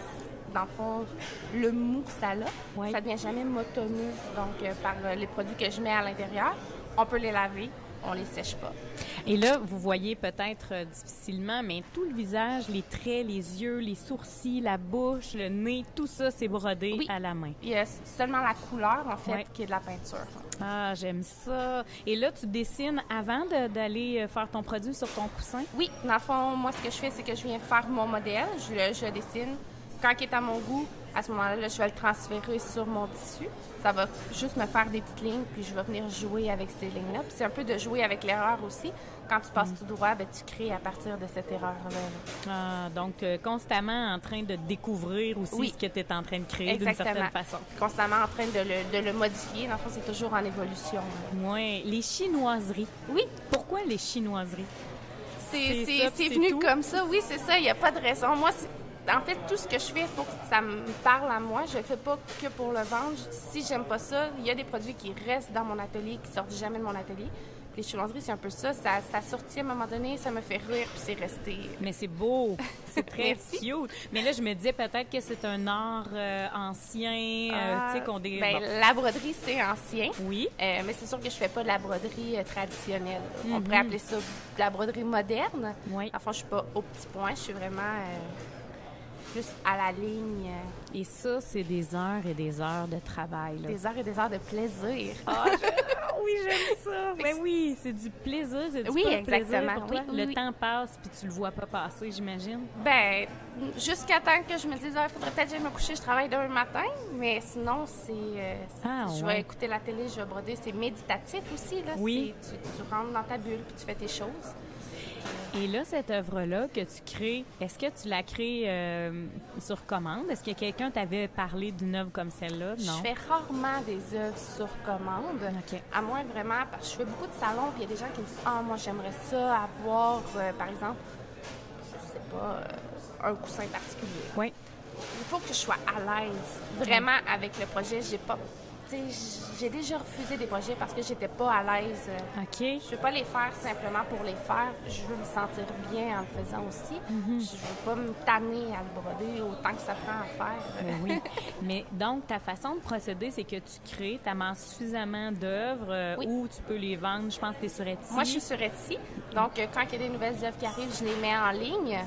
dans le fond, le mou que ça a. Oui. Ça devient jamais motonneux. Donc, par les produits que je mets à l'intérieur, on peut les laver, on les sèche pas. Et là, vous voyez peut-être difficilement, mais tout le visage, les traits, les yeux, les sourcils, la bouche, le nez, tout ça, c'est brodé à la main. Il y a seulement la couleur, en fait, qui est de la peinture. Ah, j'aime ça. Et là, tu dessines avant d'aller faire ton produit sur ton coussin? Oui. Dans le fond, moi, ce que je fais, c'est que je viens faire mon modèle. Je le dessine. Quand il est à mon goût, à ce moment-là, je vais le transférer sur mon tissu. Ça va juste me faire des petites lignes, puis je vais venir jouer avec ces lignes-là. Puis c'est un peu de jouer avec l'erreur aussi. Quand tu passes tout droit, ben, tu crées à partir de cette erreur-là. Ah, donc, constamment en train de découvrir aussi ce que tu es en train de créer d'une certaine façon. Constamment en train de le modifier. Dans le fond, c'est toujours en évolution. Oui. Les chinoiseries. Oui. Pourquoi les chinoiseries? C'est venu comme ça. Oui, c'est ça. Il n'y a pas de raison. Moi, en fait, tout ce que je fais, il faut que ça me parle à moi. Je ne le fais pas que pour le vendre. Si j'aime pas ça, il y a des produits qui restent dans mon atelier, qui sortent jamais de mon atelier. Les chinoiseries, c'est un peu ça. Ça sortit à un moment donné, ça me fait rire, puis c'est resté. Mais c'est beau. C'est très cute. Mais là, je me disais peut-être que c'est un art ancien, tu sais, qu'on la broderie, c'est ancien. Oui. Mais c'est sûr que je fais pas de la broderie traditionnelle. On pourrait appeler ça de la broderie moderne. Oui. Enfin, je suis pas au petit point. Je suis vraiment juste à la ligne. Et ça, c'est des heures et des heures de travail. Là. Des heures et des heures de plaisir. Ah, oui, j'aime ça. Mais oui, c'est du plaisir. C'est du plaisir pour toi. Le temps passe puis tu le vois pas passer, j'imagine. Ben, jusqu'à temps que je me dise, il faudrait peut-être que j'aille me coucher, je travaille demain matin. Mais sinon, je vais écouter la télé, je vais broder. C'est méditatif aussi. Là. Oui. Tu rentres dans ta bulle puis tu fais tes choses. Et là, cette œuvre-là que tu crées, est-ce que tu la crées sur commande? Est-ce que quelqu'un t'avait parlé d'une œuvre comme celle-là? Non. Je fais rarement des œuvres sur commande. Okay. À moins vraiment, parce que je fais beaucoup de salons, puis il y a des gens qui me disent « Ah, moi, j'aimerais ça avoir, par exemple, je sais pas, un coussin particulier. » Oui. Il faut que je sois à l'aise vraiment avec le projet. tu sais, j'ai déjà refusé des projets parce que j'étais pas à l'aise. OK. Je veux pas les faire simplement pour les faire. Je veux me sentir bien en le faisant aussi. Je veux pas me tanner à le broder autant que ça prend à faire. Ben oui. Mais donc, ta façon de procéder, c'est que tu crées, tu amasses suffisamment d'œuvres où tu peux les vendre. Je pense que tu es sur Etsy. Moi, je suis sur Etsy. Donc, quand il y a des nouvelles œuvres qui arrivent, je les mets en ligne.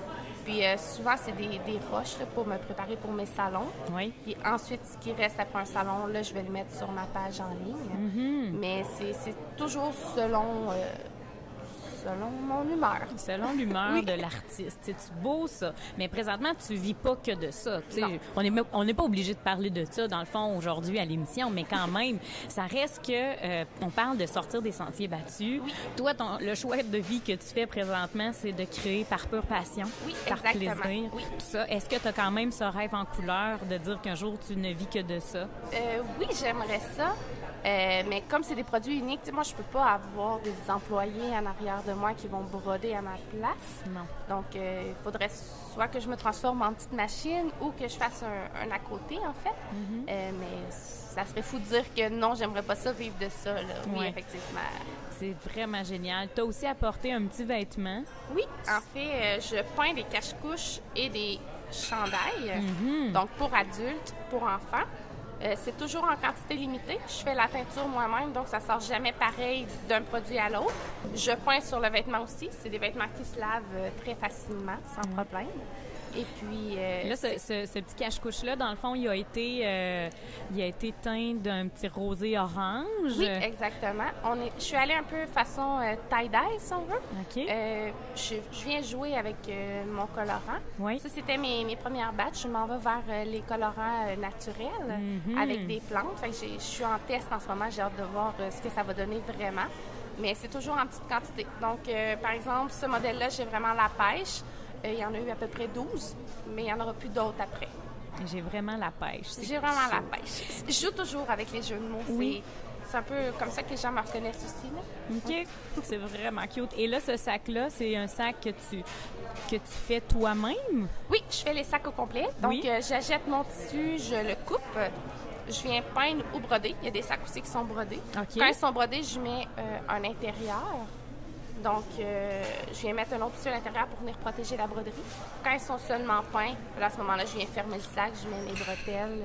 Puis souvent, c'est des roches là, pour me préparer pour mes salons. Oui. Puis ensuite, ce qui reste après un salon, là, je vais le mettre sur ma page en ligne. Mais c'est toujours selon mon humeur. Selon l'humeur de l'artiste. C'est beau, ça. Mais présentement, tu vis pas que de ça. On n'est pas obligé de parler de ça, dans le fond, aujourd'hui à l'émission, mais quand même, ça reste que on parle de sortir des sentiers battus. Oui. Toi, le choix de vie que tu fais présentement, c'est de créer par pure passion, par exactement. plaisir. Oui. Ça, est-ce que tu as quand même ce rêve en couleur de dire qu'un jour, tu ne vis que de ça? Oui, j'aimerais ça. Mais comme c'est des produits uniques, moi, je peux pas avoir des employés en arrière de moi qui vont broder à ma place. Non. Donc, il faudrait soit que je me transforme en petite machine ou que je fasse un à côté, en fait. Mais ça serait fou de dire que non, j'aimerais pas ça, vivre de ça. Là. Oui, effectivement. C'est vraiment génial. Tu as aussi apporté un petit vêtement. Oui, en fait, je peins des cache-couches et des chandails. Donc, pour adultes, pour enfants. C'est toujours en quantité limitée. Je fais la teinture moi-même, donc ça sort jamais pareil d'un produit à l'autre. Je peins sur le vêtement aussi. C'est des vêtements qui se lavent très facilement, sans problème. Et puis... là, ce petit cache-couche-là, dans le fond, il a été teint d'un petit rosé orange. Oui, exactement. Je suis allée un peu façon tie-dye, si on veut. OK. Je viens jouer avec mon colorant. Oui. Ça, c'était mes premières batches. Je m'en vais vers les colorants naturels avec des plantes. Fait que je suis en test en ce moment. J'ai hâte de voir ce que ça va donner vraiment. Mais c'est toujours en petite quantité. Donc, par exemple, ce modèle-là, j'ai vraiment la pêche. Il y en a eu à peu près 12, mais il n'y en aura plus d'autres après. J'ai vraiment la pêche. J'ai vraiment la pêche. Je joue toujours avec les jeux de mots. Oui. C'est un peu comme ça que les gens me reconnaissent aussi. Là. OK. C'est vraiment cute. Et là, ce sac-là, c'est un sac que tu fais toi-même? Oui, je fais les sacs au complet. Donc, j'achète mon tissu, je le coupe. Je viens peindre ou broder. Il y a des sacs aussi qui sont brodés. Okay. Quand ils sont brodés, je mets un intérieur. Donc, je viens mettre un autre tissu à l'intérieur pour venir protéger la broderie. Quand ils sont seulement peints, à ce moment-là, je viens fermer le sac, je mets mes bretelles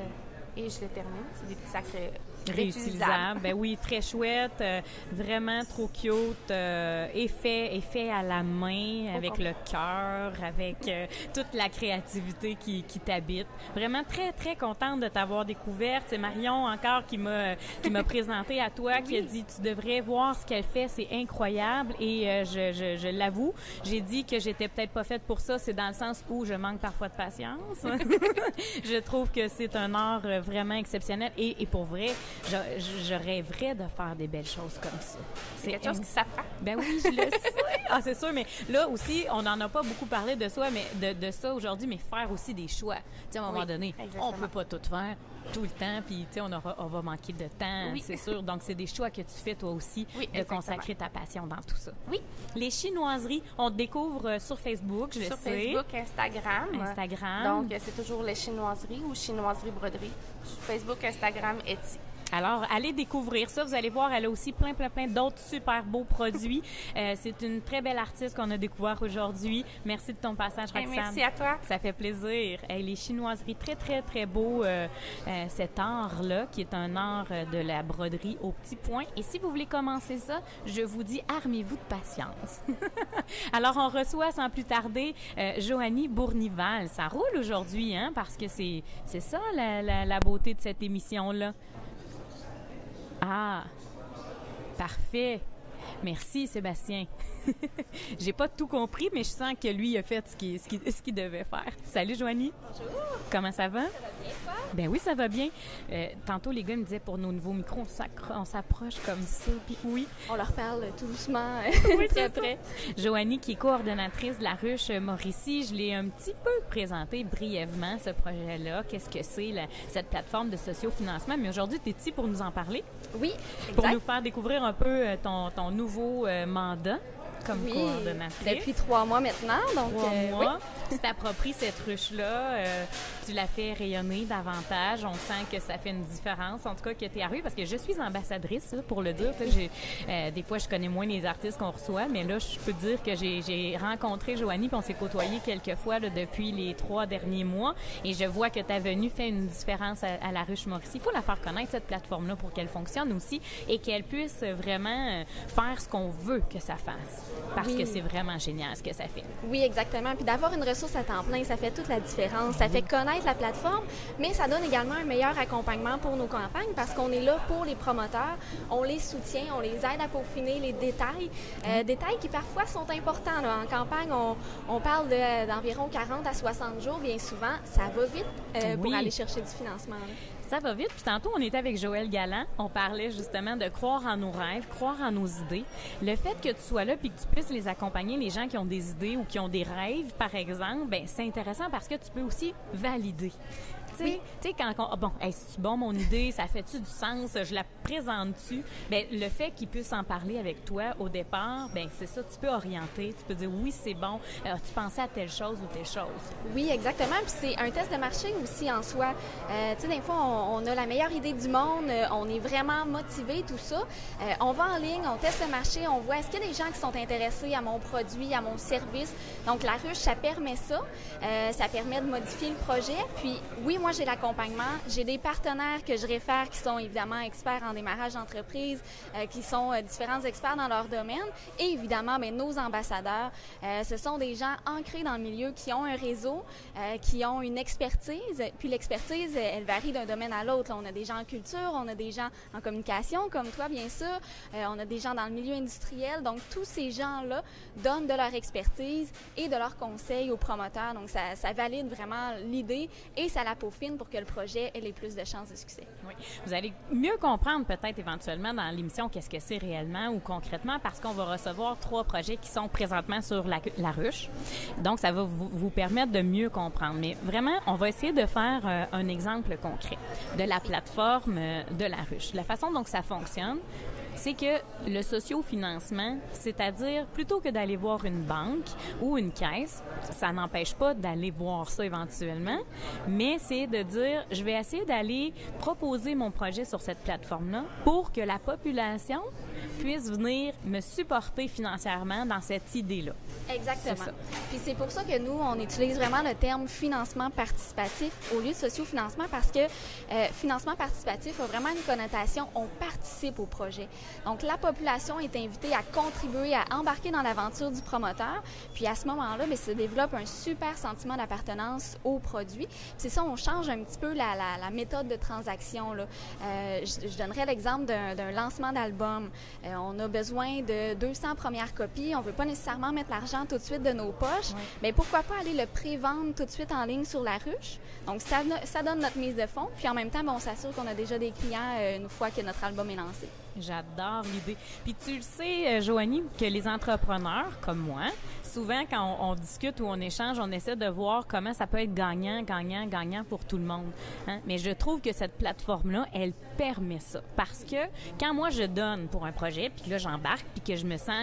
et je les termine. C'est des petits sacs réutilisables. Ben oui, très chouette, vraiment trop cute, et fait à la main, avec le cœur, avec toute la créativité qui t'habite. Vraiment très, très contente de t'avoir découverte. C'est Marion encore qui m'a présenté à toi, qui a dit « Tu devrais voir ce qu'elle fait, c'est incroyable. » Et je l'avoue, j'ai dit que j'étais peut-être pas faite pour ça. C'est dans le sens où je manque parfois de patience. Je trouve que c'est un art vraiment exceptionnel. Et pour vrai, je rêverais de faire des belles choses comme ça. C'est quelque chose qui s'apprend. Ben oui, je le sais. Ah, c'est sûr, mais là aussi, on n'en a pas beaucoup parlé de de ça aujourd'hui, mais faire aussi des choix. Tu sais, à un moment donné, on peut pas tout faire tout le temps, puis tu sais, on va manquer de temps, c'est sûr. Donc, c'est des choix que tu fais toi aussi, de consacrer ta passion dans tout ça. Oui. Les chinoiseries, on te découvre sur Facebook, je sais. Sur Facebook, Instagram. Donc, c'est toujours les chinoiseries ou chinoiserie broderie. Sur Facebook, Instagram, Etsy. Alors, allez découvrir ça. Vous allez voir, elle a aussi plein d'autres super beaux produits. C'est une très belle artiste qu'on a découvert aujourd'hui. Merci de ton passage, Roxane. Merci à toi. Ça fait plaisir. Les chinoiseries, très, très, très beau, cet art-là, qui est un art de la broderie au petit point. Et si vous voulez commencer ça, je vous dis, armez-vous de patience. Alors, on reçoit sans plus tarder Joanie Bournival. Ça roule aujourd'hui, hein, parce que c'est ça, la beauté de cette émission-là. Ah, parfait. Merci, Sébastien. J'ai pas tout compris, mais je sens que lui a fait ce qu'il devait faire. Salut, Joanie. Bonjour. Comment ça va? Ça va bien, toi? Ben oui, ça va bien. Tantôt, les gars me disaient pour nos nouveaux micros, on s'approche comme ça. Puis oui. On leur parle tout doucement. Oui, très près. Joanie, qui est coordonnatrice de la ruche Mauricie, je l'ai un petit peu présenté brièvement, ce projet-là. Qu'est-ce que c'est, cette plateforme de sociofinancement? Mais aujourd'hui, tu es ici pour nous en parler. Oui, exact. Pour nous faire découvrir un peu ton nouveau mandat comme coordonnatrice. Depuis 3 mois maintenant. Donc, 3 mois. oui. Tu t'appropries cette ruche-là, tu la fais rayonner davantage. On sent que ça fait une différence, en tout cas, que tu es arrivée, parce que je suis ambassadrice, là, pour le dire. Des fois, je connais moins les artistes qu'on reçoit, mais là, je peux dire que j'ai rencontré Joanie, puis on s'est côtoyé quelques fois là, depuis les 3 derniers mois, et je vois que ta venue fait une différence à la ruche Mauricie. Il faut la faire connaître, cette plateforme-là, pour qu'elle fonctionne aussi et qu'elle puisse vraiment faire ce qu'on veut que ça fasse, parce que c'est vraiment génial ce que ça fait. Oui, exactement. Puis d'avoir une ressource à temps plein, ça fait toute la différence. Ça fait connaître la plateforme, mais ça donne également un meilleur accompagnement pour nos campagnes parce qu'on est là pour les promoteurs, on les soutient, on les aide à peaufiner les détails, détails qui parfois sont importants. Là. En campagne, on parle d'environ 40 à 60 jours, bien souvent. Ça va vite pour aller chercher du financement. Là. Ça va vite. Puis tantôt, on était avec Joël Galland. On parlait justement de croire en nos rêves, croire en nos idées. Le fait que tu sois là puis que tu puisses les accompagner, les gens qui ont des idées ou qui ont des rêves, par exemple, ben c'est intéressant parce que tu peux aussi valider. Tu sais, quand bon, c'est bon mon idée, ça fait-tu du sens, je la présente-tu? Ben le fait qu'ils puissent en parler avec toi au départ, ben c'est ça, tu peux orienter, tu peux dire oui, c'est bon, tu pensais à telle chose ou telle chose. Oui, exactement. Puis c'est un test de marché aussi en soi. Tu sais, des fois, on a la meilleure idée du monde, on est vraiment motivé, tout ça. On va en ligne, on teste le marché, on voit est-ce qu'il y a des gens qui sont intéressés à mon produit, à mon service. Donc la ruche, ça permet ça. Ça permet de modifier le projet. Puis oui, moi, j'ai l'accompagnement. J'ai des partenaires que je réfère qui sont évidemment experts en démarrage d'entreprise, qui sont différents experts dans leur domaine. Et évidemment, bien, nos ambassadeurs, ce sont des gens ancrés dans le milieu qui ont un réseau, qui ont une expertise. Puis l'expertise, elle varie d'un domaine à l'autre. On a des gens en culture, on a des gens en communication, comme toi, bien sûr. On a des gens dans le milieu industriel. Donc, tous ces gens-là donnent de leur expertise et de leurs conseils aux promoteurs. Donc, ça valide vraiment l'idée et ça la peaufine pour que le projet ait les plus de chances de succès. Oui. Vous allez mieux comprendre peut-être éventuellement dans l'émission qu'est-ce que c'est réellement ou concrètement parce qu'on va recevoir 3 projets qui sont présentement sur la ruche. Donc, ça va vous permettre de mieux comprendre. Mais vraiment, on va essayer de faire un exemple concret de la plateforme de la ruche. La façon dont ça fonctionne, c'est que le sociofinancement, c'est-à-dire plutôt que d'aller voir une banque ou une caisse, ça n'empêche pas d'aller voir ça éventuellement, mais c'est de dire, je vais essayer d'aller proposer mon projet sur cette plateforme-là pour que la population puisse venir me supporter financièrement dans cette idée-là. Exactement. Puis c'est pour ça que nous, on utilise vraiment le terme financement participatif au lieu de sociofinancement parce que financement participatif a vraiment une connotation, on participe au projet. Donc, la population est invitée à contribuer, à embarquer dans l'aventure du promoteur. Puis à ce moment-là, bien, se développe un super sentiment d'appartenance au produit. C'est ça, on change un petit peu la méthode de transaction. Là. Je donnerais l'exemple d'un lancement d'album. On a besoin de 200 premières copies. On ne veut pas nécessairement mettre l'argent tout de suite de nos poches. Mais pourquoi pas aller le pré-vendre tout de suite en ligne sur la ruche? Donc, ça donne notre mise de fonds. Puis en même temps, bien, on s'assure qu'on a déjà des clients une fois que notre album est lancé. J'adore l'idée. Puis tu le sais, Joanie, que les entrepreneurs comme moi, souvent quand on discute ou on échange, on essaie de voir comment ça peut être gagnant, gagnant, gagnant pour tout le monde. Hein? Mais je trouve que cette plateforme-là, elle permet ça. Parce que quand moi je donne pour un projet, puis que là j'embarque, puis que je me sens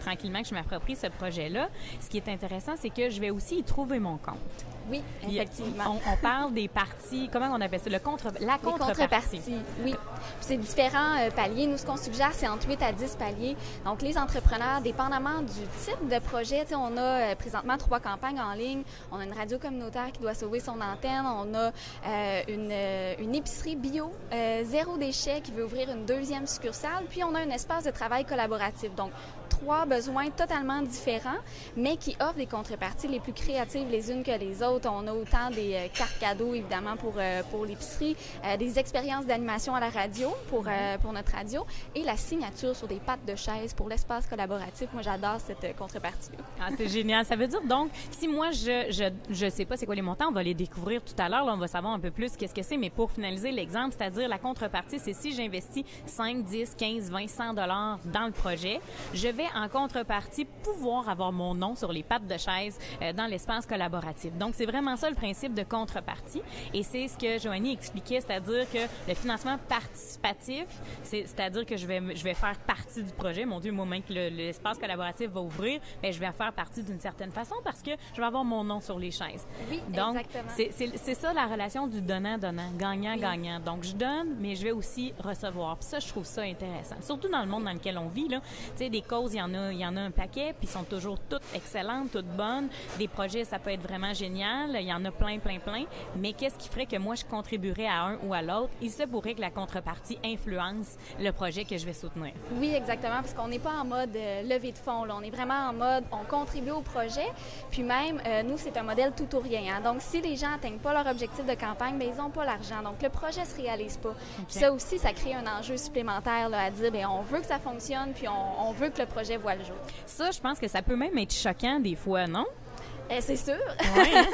tranquillement que je m'approprie ce projet-là, ce qui est intéressant, c'est que je vais aussi y trouver mon compte. Oui, effectivement. On parle des parties, comment on appelle ça? La contrepartie. Oui. Puis c'est différents paliers. Nous, ce qu'on suggère, c'est entre 8 à 10 paliers. Donc, les entrepreneurs, dépendamment du type de projet, on a présentement 3 campagnes en ligne. On a une radio communautaire qui doit sauver son antenne. On a une épicerie bio, 0 déchet, qui veut ouvrir une 2e succursale. Puis, on a un espace de travail collaboratif. Donc, 3 besoins totalement différents, mais qui offrent des contreparties les plus créatives les unes que les autres. On a autant des cartes cadeaux, évidemment, pour l'épicerie, des expériences d'animation à la radio pour notre radio et la signature sur des pattes de chaise pour l'espace collaboratif. Moi, j'adore cette contrepartie-là. Ah, c'est génial. Ça veut dire donc, si moi, je sais pas c'est quoi les montants, on va les découvrir tout à l'heure. Là, on va savoir un peu plus qu'est-ce que c'est, mais pour finaliser l'exemple, c'est-à-dire la contrepartie, c'est si j'investis 5, 10, 15, 20, 100 $ dans le projet, je vais j'aimerais en contrepartie pouvoir avoir mon nom sur les pattes de chaise dans l'espace collaboratif. Donc, c'est vraiment ça le principe de contrepartie. Et c'est ce que Joanie expliquait, c'est-à-dire que le financement participatif, c'est-à-dire que je vais faire partie du projet. Mon Dieu, au moment que l'espace collaboratif va ouvrir, bien, je vais faire partie d'une certaine façon parce que je vais avoir mon nom sur les chaises. Oui, donc, exactement. c'est ça la relation du donnant-donnant, gagnant-gagnant. Donc, je donne, mais je vais aussi recevoir. Puis ça, je trouve ça intéressant. Surtout dans le monde dans lequel on vit, là. Tu sais, des causes, il y en a un paquet, puis ils sont toujours toutes excellentes, toutes bonnes. Des projets, ça peut être vraiment génial. Il y en a plein. Mais qu'est-ce qui ferait que moi, je contribuerais à un ou à l'autre? Il se pourrait que la contrepartie influence le projet que je vais soutenir. Oui, exactement, parce qu'on n'est pas en mode levée de fonds. Là. On est vraiment en mode, on contribue au projet. Puis même, nous, c'est un modèle tout ou rien. Hein. Donc, si les gens n'atteignent pas leur objectif de campagne, bien, ils n'ont pas l'argent. Donc, le projet ne se réalise pas. Puis ça aussi, ça crée un enjeu supplémentaire là, à dire, bien, on veut que ça fonctionne, puis on veut que le projet voit le jour. Ça, je pense que ça peut même être choquant des fois, non? C'est sûr. Ouais, hein?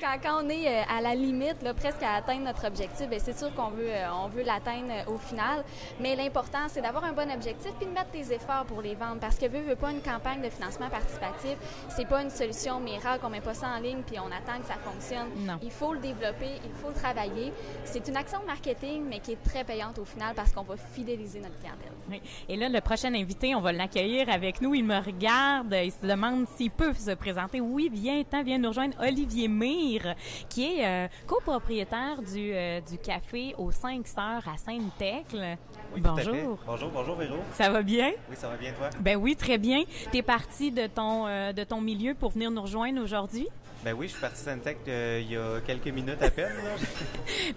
quand on est à la limite, là, presque à atteindre notre objectif, bien, c'est sûr qu'on veut l'atteindre au final. Mais l'important, c'est d'avoir un bon objectif puis de mettre des efforts pour les vendre. Parce que veut pas une campagne de financement participatif, c'est pas une solution miracle. On met pas ça en ligne puis on attend que ça fonctionne. Non. Il faut le développer, il faut le travailler. C'est une action de marketing, mais qui est très payante au final parce qu'on va fidéliser notre clientèle. Oui. Et là, le prochain invité, on va l'accueillir avec nous. Il me regarde, il se demande s'il peut se présenter. Oui, viens nous rejoindre Olivier Mire, qui est copropriétaire du café aux 5 Sœurs à Sainte-Thècle. Oui, bonjour. Tout à fait. Bonjour Véro. Ça va bien? Oui, ça va bien, toi? Ben oui, très bien. Tu es parti de ton milieu pour venir nous rejoindre aujourd'hui? Ben oui, je suis parti de Sainte-Thècle il y a quelques minutes à peine.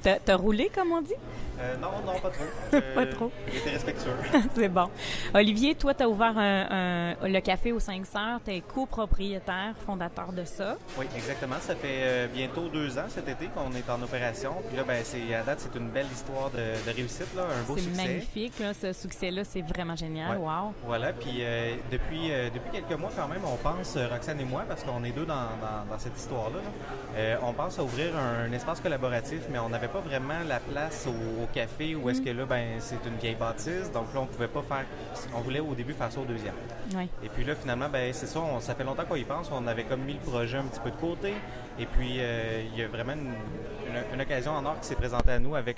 T'as roulé, comme on dit? Non, pas trop. Pas trop. J'étais respectueux. C'est bon. Olivier, toi, tu as ouvert le café aux 5 Sœurs. Tu es copropriétaire, fondateur de ça. Oui, exactement. Ça fait bientôt 2 ans cet été qu'on est en opération. Puis là, à date, c'est une belle histoire de réussite, là, un beau succès. C'est magnifique, là, ce succès-là. C'est vraiment génial. Ouais. Wow. Voilà. Puis depuis quelques mois, quand même, on pense, Roxane et moi, parce qu'on est deux dans cette histoire-là, on pense à ouvrir un espace collaboratif, mais on n'avait pas vraiment la place au café où est-ce que là, c'est une vieille bâtisse. Donc là, on pouvait pas faire... On voulait au début faire ça au deuxième. Oui. Et puis là, finalement, c'est ça, ça fait longtemps qu'on y pense. On avait comme mis le projet un petit peu de côté. Et puis, il y a vraiment une occasion en or qui s'est présentée à nous avec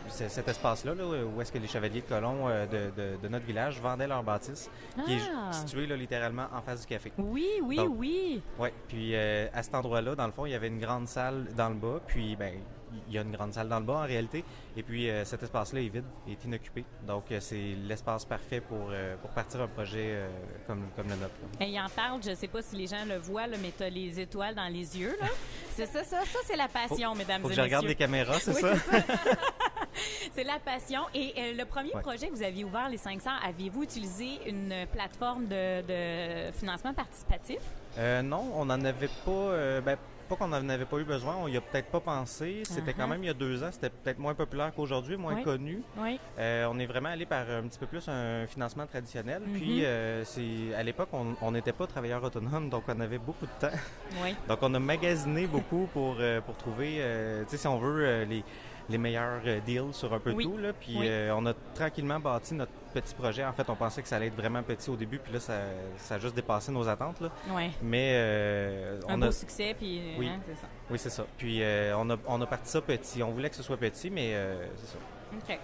cet espace-là, là, où est-ce que les chevaliers de colons de notre village vendaient leur bâtisse, qui est située là, littéralement en face du café. Oui. Oui. Puis à cet endroit-là, dans le fond, il y avait une grande salle dans le bas. Puis, il y a une grande salle dans le bas en réalité. Et puis, cet espace-là est vide, est inoccupé. Donc, c'est l'espace parfait pour partir un projet comme le nôtre. Et il en parle, je ne sais pas si les gens le voient, là, mais tu as les étoiles dans les yeux. Là. C'est ça, c'est la passion, mesdames et messieurs. Faut que je regarde les caméras, c'est ça? C'est la passion. Et le premier projet que vous aviez ouvert, les 500, aviez-vous utilisé une plateforme de financement participatif? Non, on n'en avait pas... pas qu'on n'en avait pas eu besoin, on y a peut-être pas pensé. C'était quand même il y a 2 ans, c'était peut-être moins populaire qu'aujourd'hui, moins connu. Oui. On est vraiment allé par un petit peu plus un financement traditionnel. Puis à l'époque, on n'était pas travailleurs autonomes, donc on avait beaucoup de temps. Oui. Donc on a magasiné beaucoup pour trouver, si on veut, les meilleurs deals sur un peu de tout. Là. Puis on a tranquillement bâti notre petit projet. En fait, on pensait que ça allait être vraiment petit au début, puis là, ça a juste dépassé nos attentes. Là. Oui. Mais un beau succès, puis oui. C'est ça. Oui, c'est ça. Puis on a parti ça petit. On voulait que ce soit petit, mais c'est ça. OK.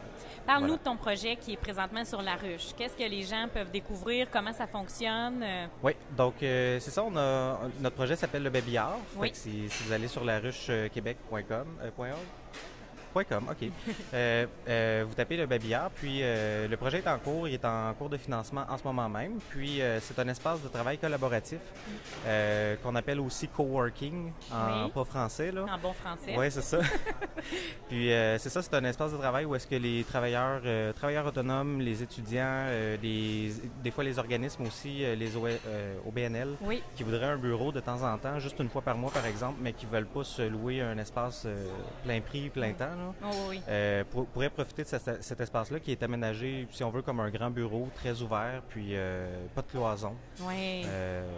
Parle-nous de ton projet qui est présentement sur la ruche. Qu'est-ce que les gens peuvent découvrir? Comment ça fonctionne? Oui, donc c'est ça. Notre projet s'appelle le Baby Art. Oui. Fait que si vous allez sur laruchequebec.com, OK. Vous tapez le babillard, puis le projet est en cours. Il est en cours de financement en ce moment même. Puis c'est un espace de travail collaboratif qu'on appelle aussi coworking en pas français. Là. En bon français. Oui, c'est ça. Puis c'est ça, c'est un espace de travail où est-ce que les travailleurs autonomes, les étudiants, des fois les organismes aussi, les OBNL, qui voudraient un bureau de temps en temps, juste une fois par mois par exemple, mais qui ne veulent pas se louer un espace plein prix, plein temps. Oh, oui. pourrait profiter de cet espace-là qui est aménagé, si on veut, comme un grand bureau très ouvert, puis pas de cloison. Oui.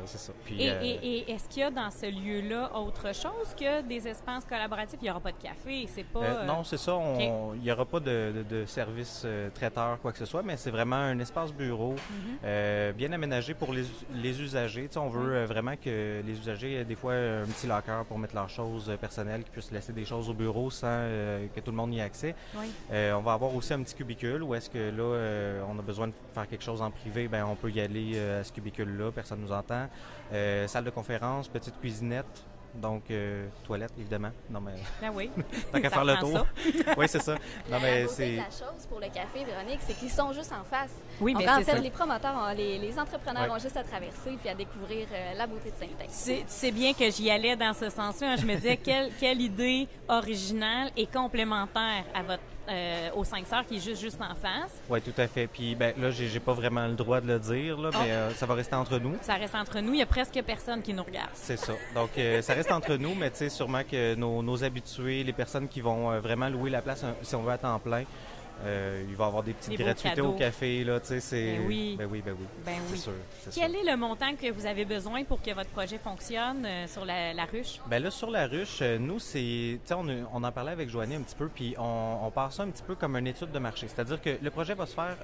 C'est ça. Puis, et est-ce qu'il y a dans ce lieu-là autre chose que des espaces collaboratifs? Il n'y aura pas de café, c'est pas... non, c'est ça. Il n'y aura pas de service traiteur, quoi que ce soit, mais c'est vraiment un espace bureau bien aménagé pour les usagers. Tu sais, on veut vraiment que les usagers aient des fois un petit locker pour mettre leurs choses personnelles, qu'ils puissent laisser des choses au bureau sans que tout le monde y ait accès. Oui. On va avoir aussi un petit cubicule où est-ce que là, on a besoin de faire quelque chose en privé, ben on peut y aller à ce cubicule-là, personne ne nous entend. Salle de conférence, petite cuisinette. Donc, toilette, évidemment. Non, mais... Ben oui. Tant qu'à faire le tour. Oui, c'est ça. Non, mais c'est... La chose pour le café, Véronique, c'est qu'ils sont juste en face. Oui, mais en c'est fait, ça. Les promoteurs, les entrepreneurs ont juste à traverser puis à découvrir la beauté de Saint-Ex. C'est bien que j'y allais dans ce sens-là. Je me disais, quelle idée originale et complémentaire à votre aux 5 sœurs qui est juste en face. Oui, tout à fait. Puis ben, là, j'ai pas vraiment le droit de le dire, là, mais ça va rester entre nous. Ça reste entre nous. Il y a presque personne qui nous regarde. C'est ça. Donc, ça reste entre nous, mais tu sais, sûrement que nos habitués, les personnes qui vont vraiment louer la place, si on veut à temps plein, il va y avoir des petites gratuités au café, là, tu sais, c'est... Ben oui. Ben oui. C'est sûr. Quel est le montant que vous avez besoin pour que votre projet fonctionne sur la ruche? Ben là, sur la ruche, nous, c'est... Tu sais, on en parlait avec Joanie un petit peu, puis on part ça un petit peu comme une étude de marché. C'est-à-dire que le projet va se faire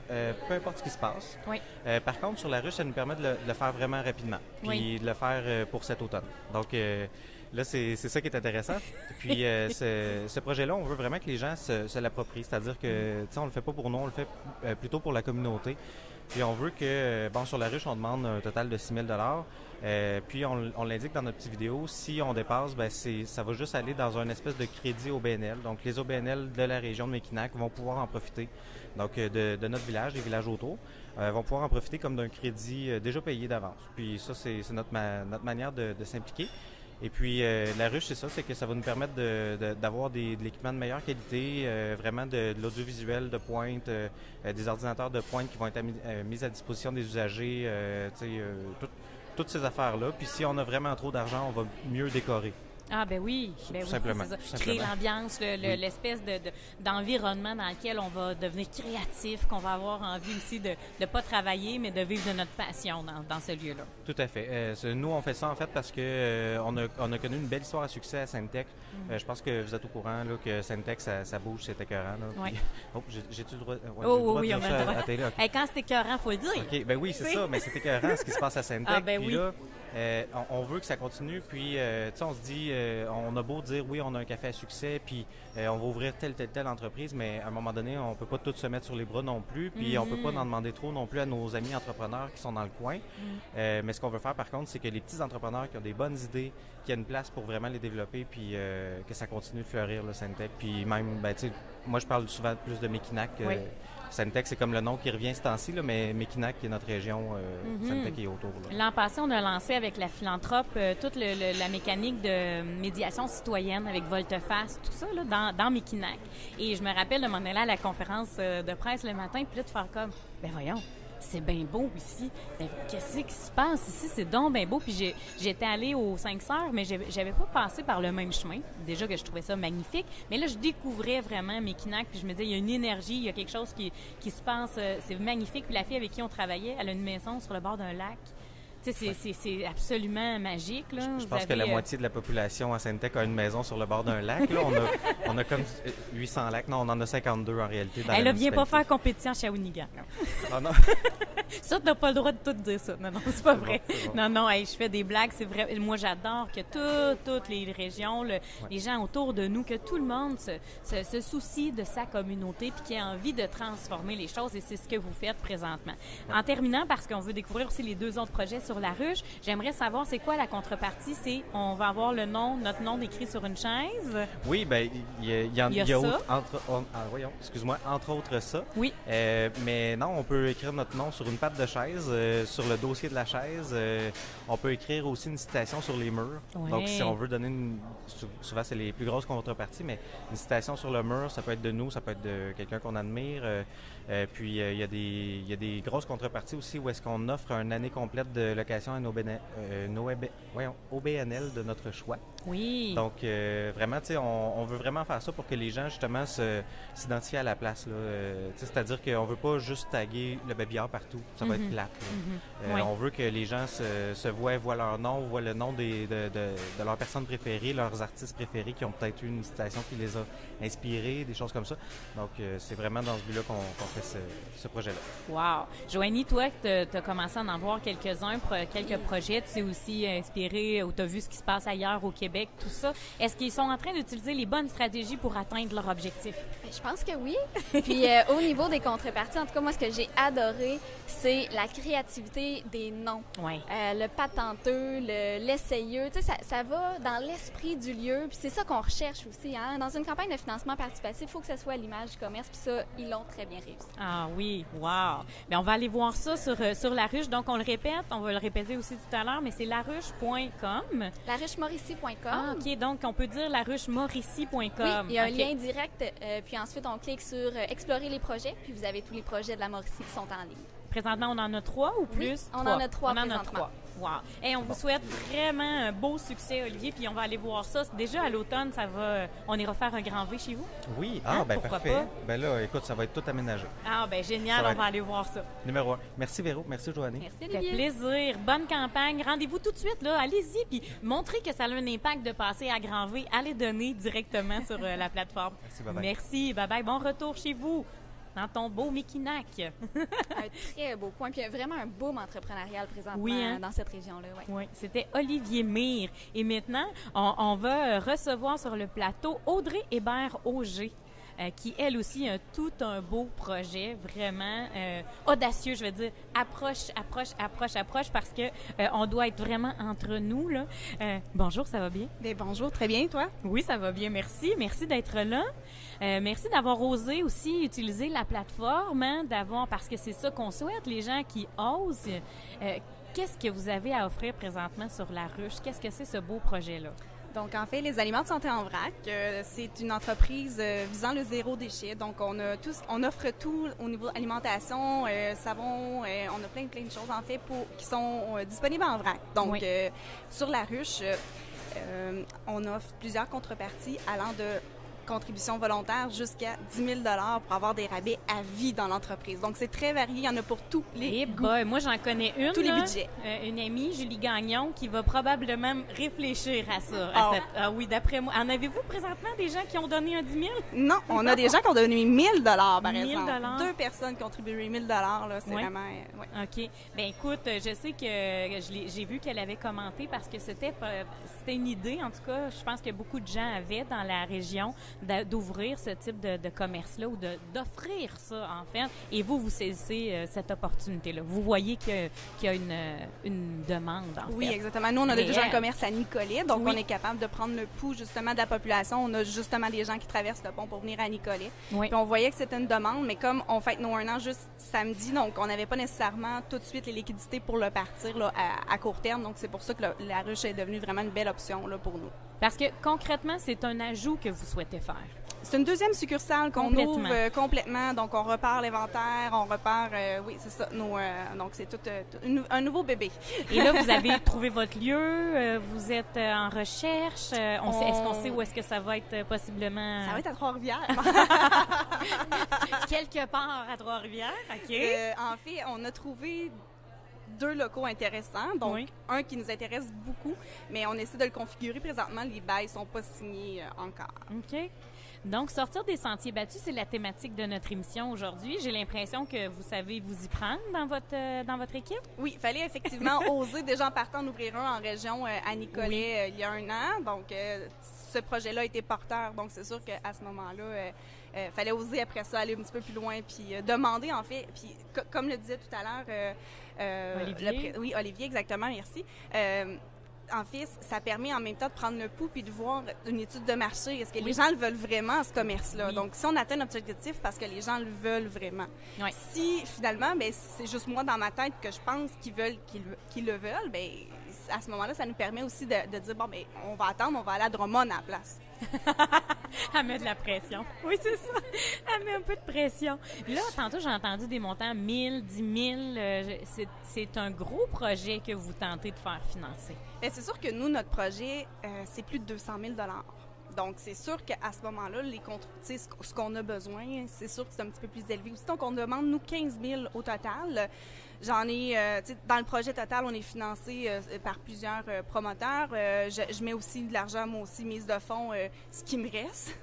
peu importe ce qui se passe. Oui. Par contre, sur la ruche, ça nous permet de le faire vraiment rapidement, puis de le faire pour cet automne. Donc... là, c'est ça qui est intéressant. Puis, ce projet-là, on veut vraiment que les gens se l'approprient. C'est-à-dire que, tu sais, on le fait pas pour nous, on le fait plutôt pour la communauté. Puis, on veut que, bon, sur la ruche, on demande un total de 6 000 $. Puis, on l'indique dans notre petite vidéo. Si on dépasse, ben ça va juste aller dans un espèce de crédit OBNL. Donc, les OBNL de la région de Mekinac vont pouvoir en profiter. Donc, de notre village, des villages autour, vont pouvoir en profiter comme d'un crédit déjà payé d'avance. Puis, ça, c'est notre manière de s'impliquer. Et puis, la ruche, c'est ça, c'est que ça va nous permettre d'avoir de l'équipement de meilleure qualité, vraiment de l'audiovisuel de pointe, des ordinateurs de pointe qui vont être mis à disposition des usagers, toutes ces affaires-là. Puis, si on a vraiment trop d'argent, on va mieux décorer. Ah ben oui, simplement. C'est ça. Créer l'ambiance, l'espèce d'environnement dans lequel on va devenir créatif, qu'on va avoir envie aussi de ne pas travailler, mais de vivre de notre passion dans ce lieu-là. Tout à fait. Nous, on fait ça en fait parce que on a connu une belle histoire à succès à Saint-Ex. Je pense que vous êtes au courant là, que Saint-Ex, ça bouge, c'est écœurant. Oui. J'ai-tu le droit? Oui, on a le droit. À la télé, okay. Quand c'est écœurant, il faut le dire. OK, ben oui, c'est ça, mais c'est écœurant ce qui se passe à Saint-Ex. Ah ben puis là, on veut que ça continue, puis tu sais, on se dit, on a beau dire, oui, on a un café à succès, puis on va ouvrir telle entreprise, mais à un moment donné, on peut pas tout se mettre sur les bras non plus, puis on peut pas en demander trop non plus à nos amis entrepreneurs qui sont dans le coin. Mais ce qu'on veut faire, par contre, c'est que les petits entrepreneurs qui ont des bonnes idées, qu'il y a une place pour vraiment les développer, puis que ça continue de fleurir, le Saint-Ex. Puis même, ben, tu sais, moi, je parle souvent plus de Mekinac. Saint-Ex, c'est comme le nom qui revient ce temps-ci, là, mais Mekinac, qui est notre région, Saint-Ex qui est autour. L'an passé, on a lancé avec la philanthrope toute la mécanique de médiation citoyenne avec Volte-Face, tout ça, là, dans Mekinac. Et je me rappelle de m'en aller à la conférence de presse le matin, puis là, de faire comme, ben voyons, c'est bien beau ici. Ben, qu'est-ce qui se passe ici? C'est donc bien beau. Puis j'étais allée aux 5 sœurs, mais j'avais pas passé par le même chemin. Déjà que je trouvais ça magnifique. Mais là, je découvrais vraiment Mekinac. Puis je me disais, il y a une énergie, il y a quelque chose qui se passe. C'est magnifique. Puis la fille avec qui on travaillait, elle a une maison sur le bord d'un lac. C'est absolument magique. Là. Je pense que la moitié de la population à Saint-Ex a une maison sur le bord d'un lac. Là. On a comme 800 lacs. Non, on en a 52 en réalité. Elle ne vient pas faire compétition à Shawinigan. Ah non. Ça, tu n'as pas le droit de tout dire ça. Non, c'est pas vrai. Bon. Non, je fais des blagues. C'est vrai. Moi, j'adore que toutes les régions, les gens autour de nous, que tout le monde se soucie de sa communauté puis qui a envie de transformer les choses. Et c'est ce que vous faites présentement. En terminant, parce qu'on veut découvrir aussi les 2 autres projets sur la ruche, j'aimerais savoir c'est quoi la contrepartie. C'est on va avoir notre nom décrit sur une chaise. Oui, ben il y a ça. Entre autres ça. Oui. Mais non, on peut écrire notre nom sur une patte de chaise, sur le dossier de la chaise. On peut écrire aussi une citation sur les murs. Ouais. Donc si on veut donner souvent c'est les plus grosses contreparties, mais une citation sur le mur, ça peut être de nous, ça peut être de quelqu'un qu'on admire. Puis il y a des grosses contreparties aussi où est-ce qu'on offre une année complète de location à nos OBNL de notre choix. Oui. Donc vraiment, tu sais, on veut vraiment faire ça pour que les gens justement s'identifient à la place. C'est-à-dire qu'on veut pas juste taguer le babillard partout. Ça va être plate. Oui. On veut que les gens se voient leur nom, voient le nom de leurs personnes préférées, leurs artistes préférés qui ont peut-être eu une citation qui les a inspirés, des choses comme ça. Donc, c'est vraiment dans ce but-là qu'on fait ce projet-là. Wow! Joanie, toi, tu as commencé à en voir quelques-uns, quelques projets. Tu t'es aussi inspiré ou tu as vu ce qui se passe ailleurs au Québec, tout ça. Est-ce qu'ils sont en train d'utiliser les bonnes stratégies pour atteindre leur objectif? Je pense que oui. Puis au niveau des contreparties, en tout cas, moi, ce que j'ai adoré, c'est la créativité des noms. Ouais. Le patenteux, l'essayeux, tu sais, ça va dans l'esprit du lieu. Puis c'est ça qu'on recherche aussi. Hein? Dans une campagne de financement participatif, il faut que ça soit à l'image du commerce. Puis ça, ils l'ont très bien réussi. Ah oui, wow! Bien, on va aller voir ça sur La Ruche. Donc, on le répète, on va le répéter aussi tout à l'heure, mais c'est laruche.com. Laruchemauricie.com. Ah, OK, donc on peut dire laruchemauricie.com. Oui, il y a un lien direct. Puis ensuite, on clique sur Explorer les projets. Puis vous avez tous les projets de la Mauricie qui sont en ligne. Présentement, on en a 3 ou plus? Oui, on en a 3 présentement. Wow. Et on vous souhaite vraiment un beau succès, Olivier, puis on va aller voir ça. Déjà à l'automne, on ira faire un grand V chez vous? Oui, pourquoi parfait. Pas? Ben là, écoute, ça va être tout aménagé. Ah, ben génial, on va aller voir ça. Numéro 1. Merci Véro, merci Joanie. Merci Olivier. Ça fait plaisir. Bonne campagne. Rendez-vous tout de suite, là. Allez-y, puis montrez que ça a un impact de passer à grand V. Allez donner directement sur la plateforme. Merci, bye-bye. Merci, bye-bye. Bon retour chez vous. Dans ton beau Mekinac. Un très beau coin, puis il y a vraiment un boom entrepreneurial présentement dans cette région-là. Ouais. Oui, c'était Olivier Mire. Et maintenant, on va recevoir sur le plateau Audrey Hébert-Auger. Qui, elle aussi, a tout un beau projet, vraiment audacieux, je veux dire. Approche, parce que on doit être vraiment entre nous, là. Bonjour, ça va bien? Bien, bonjour, très bien, toi? Oui, ça va bien, merci. Merci d'être là. Merci d'avoir osé aussi utiliser la plateforme, parce que c'est ça qu'on souhaite, les gens qui osent. Qu'est-ce que vous avez à offrir présentement sur La Ruche? Qu'est-ce que c'est ce beau projet-là? Donc, en fait, les Aliments de santé en vrac, c'est une entreprise visant le zéro déchet. Donc, on offre tout au niveau alimentation, savon, on a plein de choses, en fait, qui sont disponibles en vrac. Donc, sur La Ruche, on offre plusieurs contreparties allant de contribution volontaire jusqu'à 10 000 $ pour avoir des rabais à vie dans l'entreprise. Donc, c'est très varié. Il y en a pour tous les goûts. Moi, j'en connais une. Tous les budgets. Une amie, Julie Gagnon, qui va probablement réfléchir à ça. Oui, d'après moi. En avez-vous présentement des gens qui ont donné un 10 000? Non, on a des gens qui ont donné 1 000 $, par 1 000 exemple. $. 2 personnes qui ont contribué 1 000 $. Là, c'est vraiment... OK. Bien, écoute, je sais que j'ai vu qu'elle avait commenté parce que c'était une idée, en tout cas, je pense que beaucoup de gens avaient dans la région d'ouvrir ce type de commerce-là ou d'offrir ça, en fait. Et vous saisissez cette opportunité-là. Vous voyez qu'il y a une demande, en fait. Oui, exactement. Nous, on a déjà un commerce à Nicolet, donc on est capable de prendre le pouls, justement, de la population. On a justement des gens qui traversent le pont pour venir à Nicolet. Puis on voyait que c'était une demande, mais comme on fête nos 1 an juste samedi, donc on n'avait pas nécessairement tout de suite les liquidités pour le partir là, à court terme. Donc, c'est pour ça que La Ruche est devenue vraiment une belle option là, pour nous. Parce que, concrètement, c'est un ajout que vous souhaitez faire. C'est une deuxième succursale qu'on ouvre complètement. Donc, on repart l'inventaire, on repart... oui, c'est ça. Donc, c'est tout un nouveau bébé. Et là, vous avez trouvé votre lieu, vous êtes en recherche. Est-ce qu'on sait où est-ce que ça va être possiblement... Ça va être à Trois-Rivières. Quelque part à Trois-Rivières, OK. En fait, on a trouvé 2 locaux intéressants, donc un qui nous intéresse beaucoup, mais on essaie de le configurer présentement. Les bails ne sont pas signés encore. OK. Donc, sortir des sentiers battus, c'est la thématique de notre émission aujourd'hui. J'ai l'impression que vous savez vous y prendre dans votre équipe. Oui, il fallait effectivement oser déjà en partant d'ouvrir un en région à Nicolet il y a 1 an. Donc, ce projet-là a été porteur. Donc, c'est sûr qu'à ce moment-là, il fallait oser après ça aller un petit peu plus loin puis demander, en fait. Puis, comme le disait tout à l'heure... Olivier. Oui, Olivier, exactement, merci. En fait, ça permet en même temps de prendre le pouls puis de voir une étude de marché. Est-ce que les gens le veulent vraiment, ce commerce-là? Donc, si on atteint notre objectif, parce que les gens le veulent vraiment. Si, finalement, c'est juste moi dans ma tête que je pense qu'ils le veulent, à ce moment-là, ça nous permet aussi de dire, on va attendre, on va aller à Drummond à la place. Elle met de la pression. Oui, c'est ça. Elle met un peu de pression. Là, tantôt, j'ai entendu des montants 1000, 10 000. C'est un gros projet que vous tentez de faire financer. Bien, c'est sûr que nous, notre projet, c'est plus de 200 000 $. Donc, c'est sûr qu'à ce moment-là, ce qu'on a besoin, c'est sûr que c'est un petit peu plus élevé aussi. Donc, on demande, nous, 15 000 au total. J'en ai, dans le projet total, on est financé par plusieurs promoteurs. Je mets aussi de l'argent, moi aussi, mise de fonds, ce qui me reste.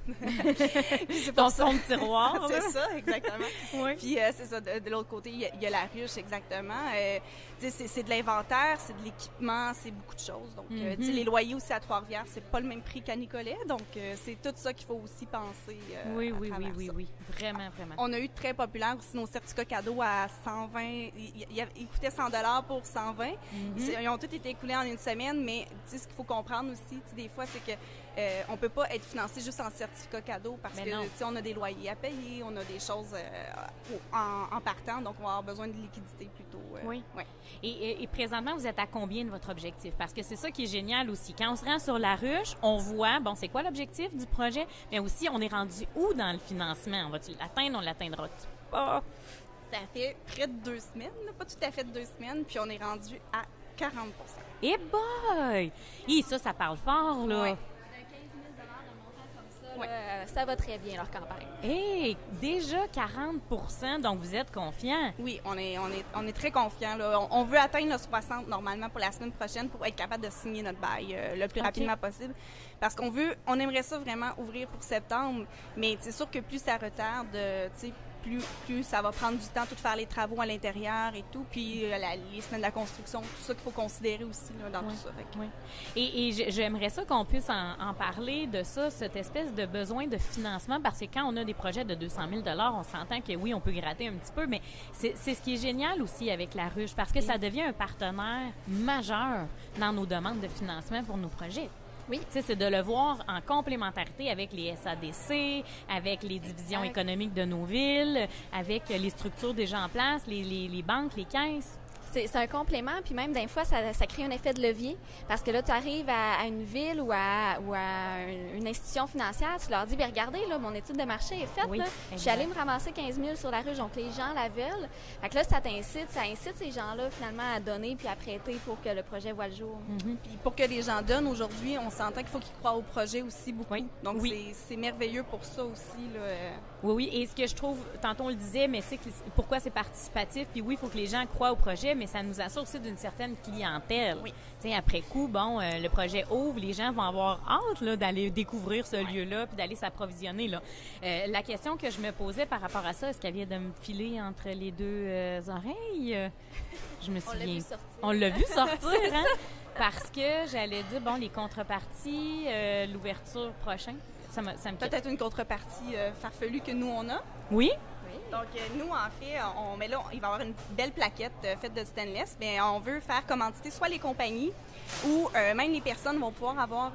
Ton fond de tiroir. C'est ça, exactement. Oui. Puis, c'est ça, de l'autre côté, il y a la ruche, exactement. C'est de l'inventaire, c'est de l'équipement, c'est beaucoup de choses. Donc, les loyers aussi à Trois-Rivières, c'est pas le même prix qu'à Nicolet. Donc, c'est tout ça qu'il faut aussi penser oui. Vraiment. On a eu de très populaire aussi nos certificats cadeaux à 120. Ils coûtaient 100 $ pour 120. Ils ont tous été écoulés en une semaine, mais ce qu'il faut comprendre aussi, des fois, c'est que on peut pas être financé juste en certificat cadeau parce que on a des loyers à payer, on a des choses en partant, donc on va avoir besoin de liquidité plutôt. Oui. Et présentement, vous êtes à combien de votre objectif? Parce que c'est ça qui est génial aussi. Quand on se rend sur la ruche, on voit, c'est quoi l'objectif du projet? Mais aussi, on est rendu où dans le financement? On va-tu l'atteindre? On l'atteindra pas? Ça fait près de 2 semaines, pas tout à fait 2 semaines, puis on est rendu à 40 %. Eh boy! Ça parle fort, là. Oui. 15 000 $ de montant comme ça, ça va très bien leur campagne. Déjà 40 % donc vous êtes confiants? Oui, on est très confiants. On veut atteindre le 60 normalement pour la semaine prochaine pour être capable de signer notre bail le plus rapidement possible. Parce on aimerait ça vraiment ouvrir pour septembre, mais c'est sûr que plus ça retarde, plus ça va prendre du temps, tout faire les travaux à l'intérieur et tout, puis les semaines de la construction, tout ça qu'il faut considérer aussi dans tout ça. Oui. Et j'aimerais ça qu'on puisse en parler de ça, cette espèce de besoin de financement, parce que quand on a des projets de 200 000 $, on s'entend que oui, on peut gratter un petit peu, mais c'est ce qui est génial aussi avec la ruche, parce que ça devient un partenaire majeur dans nos demandes de financement pour nos projets. Oui. C'est de le voir en complémentarité avec les SADC, avec les divisions économiques de nos villes, avec les structures déjà en place, les banques, les caisses. C'est un complément, puis même des fois, ça crée un effet de levier. Parce que là, tu arrives à une ville ou à une institution financière, tu leur dis, bien regardez, là, mon étude de marché est faite. Là. Je suis allée me ramasser 15 000 sur la rue, donc les gens la veulent. Fait que là, ça incite ces gens-là, finalement, à donner puis à prêter pour que le projet voit le jour. Puis pour que les gens donnent, aujourd'hui, on s'entend qu'il faut qu'ils croient au projet aussi beaucoup. Donc, c'est merveilleux pour ça aussi. Là. Oui. Et ce que je trouve, tantôt on le disait, mais tu sais, pourquoi c'est participatif? Puis oui, il faut que les gens croient au projet, mais ça nous assure aussi d'une certaine clientèle. Oui. Tu sais, après coup, le projet ouvre, les gens vont avoir hâte là, d'aller découvrir ce lieu-là puis d'aller s'approvisionner. Là. La question que je me posais par rapport à ça, est-ce qu'elle vient de me filer entre les deux oreilles? Je me souviens. On l'a vu sortir, hein? Parce que j'allais dire, les contreparties, l'ouverture prochaine, ça me peut-être une contrepartie farfelue que nous, on a. Oui. Donc, nous, en fait, il va y avoir une belle plaquette faite de stainless, mais on veut faire commanditer soit les compagnies ou même les personnes vont pouvoir avoir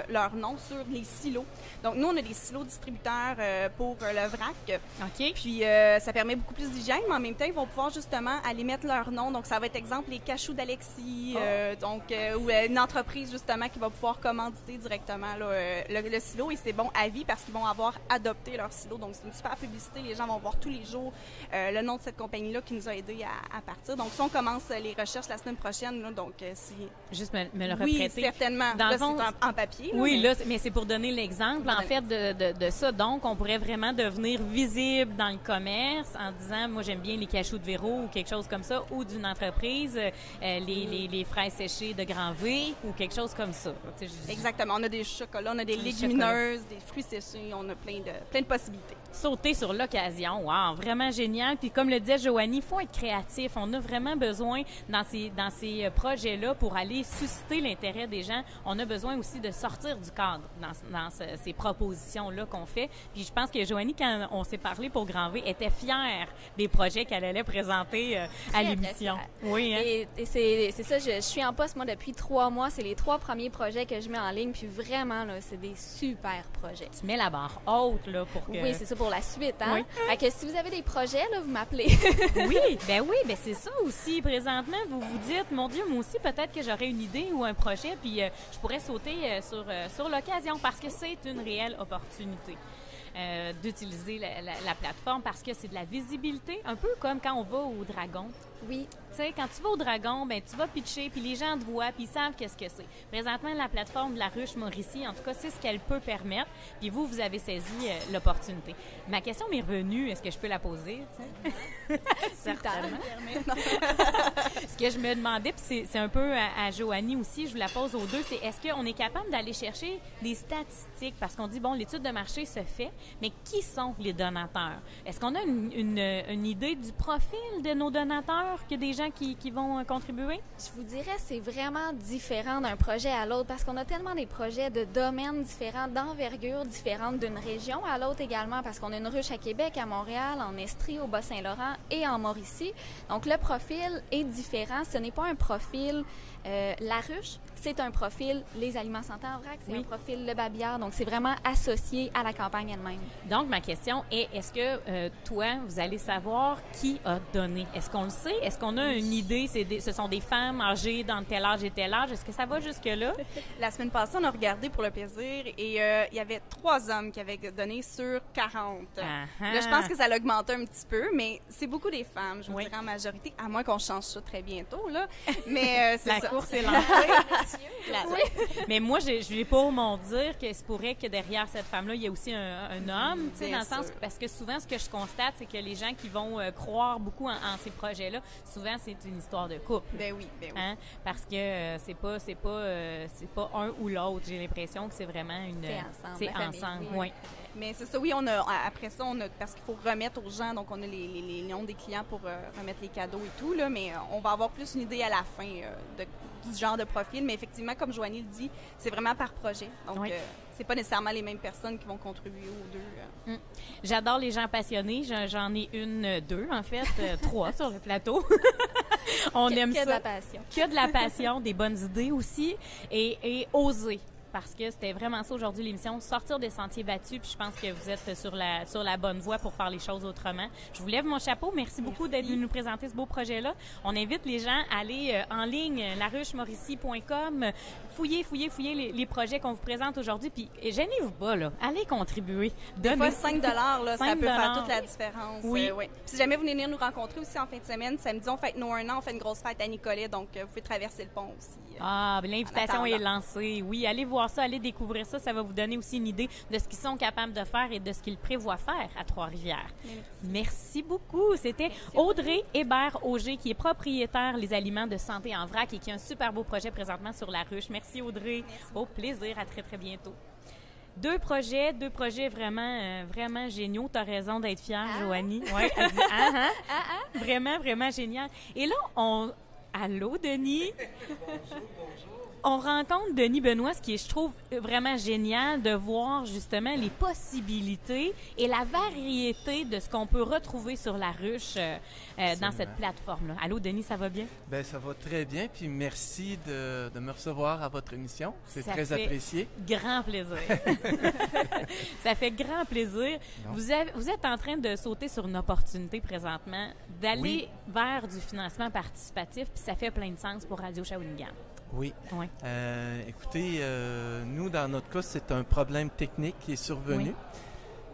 leur nom sur les silos. Donc, nous, on a des silos distributeurs pour le vrac. OK. Puis, ça permet beaucoup plus d'hygiène, mais en même temps, ils vont pouvoir justement aller mettre leur nom. Donc, ça va être, exemple, les cachous d'Alexis, ou une entreprise, justement, qui va pouvoir commanditer directement le silo. Et c'est bon à vie parce qu'ils vont avoir adopté leur silo. Donc, c'est une super publicité. Les gens vont voir tous les jours le nom de cette compagnie-là qui nous a aidés à partir. Donc, si on commence les recherches la semaine prochaine, là, donc si... Juste me le reprêter. Oui, certainement. Dans là, fond, c'est en papier. Là, oui, mais c'est pour donner l'exemple, en fait, de ça. Donc, on pourrait vraiment devenir visible dans le commerce en disant, moi, j'aime bien les cachous de Véro ou quelque chose comme ça, ou d'une entreprise, les fraises séchées de Grand V ou quelque chose comme ça. Exactement. On a des chocolats, on a des légumineuses, des fruits séchés, on a plein de possibilités. Sauter sur l'occasion. Wow, vraiment génial. Puis comme le disait Joanie, il faut être créatif. On a vraiment besoin dans ces projets-là pour aller susciter l'intérêt des gens. On a besoin aussi de sortir du cadre dans ces propositions-là qu'on fait. Puis je pense que Joanie, quand on s'est parlé pour Grand V, était fière des projets qu'elle allait présenter à l'émission. Oui, hein? Et c'est ça, je suis en poste, moi, depuis 3 mois. C'est les 3 premiers projets que je mets en ligne. Puis vraiment, là, c'est des super projets. Tu mets la barre haute, là, pour que... Oui, c'est ça pour la suite, hein? Oui. Fait que si vous avez des projets, là, vous m'appelez. Oui, c'est ça aussi. Présentement, vous vous dites, mon Dieu, moi aussi, peut-être que j'aurais une idée ou un projet, puis je pourrais sauter sur l'occasion parce que c'est une réelle opportunité. D'utiliser la plateforme parce que c'est de la visibilité, un peu comme quand on va au Dragon. Oui. Tu sais, quand tu vas au Dragon, ben tu vas pitcher, puis les gens te voient, puis ils savent qu'est-ce que c'est. Présentement, la plateforme de la ruche Mauricie, en tout cas, c'est ce qu'elle peut permettre, puis vous avez saisi l'opportunité. Ma question m'est revenue, est-ce que je peux la poser? Certainement. Ce que je me demandais, puis c'est un peu à Joanie aussi, je vous la pose aux deux, c'est est-ce qu'on est capable d'aller chercher des statistiques? Parce qu'on dit, bon, l'étude de marché se fait, mais qui sont les donateurs? Est-ce qu'on a une idée du profil de nos donateurs, que des gens qui vont contribuer? Je vous dirais, c'est vraiment différent d'un projet à l'autre parce qu'on a tellement des projets de domaines différents, d'envergure différente d'une région à l'autre également parce qu'on a une ruche à Québec, à Montréal, en Estrie, au Bas-Saint-Laurent et en Mauricie. Donc, le profil est différent. Ce n'est pas un profil la ruche, c'est un profil les aliments santé en vrac, c'est un profil le babillard. Donc, c'est vraiment associé à la campagne elle-même. Donc, ma question est, est-ce que toi, vous allez savoir qui a donné? Est-ce qu'on le sait? Est-ce qu'on a une idée? Ce sont des femmes âgées dans tel âge et tel âge. Est-ce que ça va jusque-là? La semaine passée, on a regardé pour le plaisir et il y avait 3 hommes qui avaient donné sur 40. Là, je pense que ça l'a augmenté un petit peu, mais c'est beaucoup des femmes, je vous dirais en majorité, à moins qu'on change ça très bientôt, là. Mais c'est ça. course est lancée. Mais moi, je vais pour m'en dire que c'est pourrait que derrière cette femme-là, il y a aussi un homme, tu sais, dans le sens parce que souvent, ce que je constate, c'est que les gens qui vont croire beaucoup en ces projets-là, souvent, c'est une histoire de couple. Ben oui. Hein? Parce que c'est pas un ou l'autre. J'ai l'impression que c'est vraiment une... C'est ensemble, oui. Mais c'est ça, oui, après ça, parce qu'il faut remettre aux gens, donc on a les noms des clients pour remettre les cadeaux et tout, là, mais on va avoir plus une idée à la fin du genre de profil. Mais effectivement, comme Joanie le dit, c'est vraiment par projet. Donc, c'est pas nécessairement les mêmes personnes qui vont contribuer aux deux. J'adore les gens passionnés. J'en ai deux, en fait, 3 sur le plateau. On aime ça. Que de la passion. Que de la passion, des bonnes idées aussi et oser. Parce que c'était vraiment ça aujourd'hui l'émission, sortir des sentiers battus, puis je pense que vous êtes sur la bonne voie pour faire les choses autrement. Je vous lève mon chapeau. Merci beaucoup d'être venu nous présenter ce beau projet-là. On invite les gens à aller en ligne, laruchemauricie.com, fouiller les projets qu'on vous présente aujourd'hui, puis gênez-vous pas, là. Allez contribuer. Des fois, 5 $, là, ça peut faire toute la différence. Oui. Si jamais vous venez venir nous rencontrer aussi en fin de semaine, samedi, on fête nos 1 an, on fait une grosse fête à Nicolet, donc vous pouvez traverser le pont aussi. L'invitation est lancée. Oui, allez voir ça, allez découvrir ça. Ça va vous donner aussi une idée de ce qu'ils sont capables de faire et de ce qu'ils prévoient faire à Trois-Rivières. Merci beaucoup. C'était Audrey Hébert-Auger, qui est propriétaire Les Aliments de Santé en vrac et qui a un super beau projet présentement sur la ruche. Merci Audrey. Au plaisir. À très, très bientôt. Deux projets vraiment géniaux. Tu as raison d'être fière, Joanie. Oui, elle dit Vraiment, vraiment génial. Et là, Allô, Denis? Bonjour. On rencontre Denis Benoît, ce qui est, je trouve, vraiment génial de voir justement les possibilités et la variété de ce qu'on peut retrouver sur la ruche dans cette plateforme-là. Allô, Denis, ça va bien? Bien, ça va très bien, puis merci de me recevoir à votre émission. C'est très apprécié. Grand plaisir. Ça fait grand plaisir. Vous êtes en train de sauter sur une opportunité présentement d'aller vers du financement participatif, puis ça fait plein de sens pour Radio Shawinigan. Oui. Écoutez, nous, dans notre cas, c'est un problème technique qui est survenu,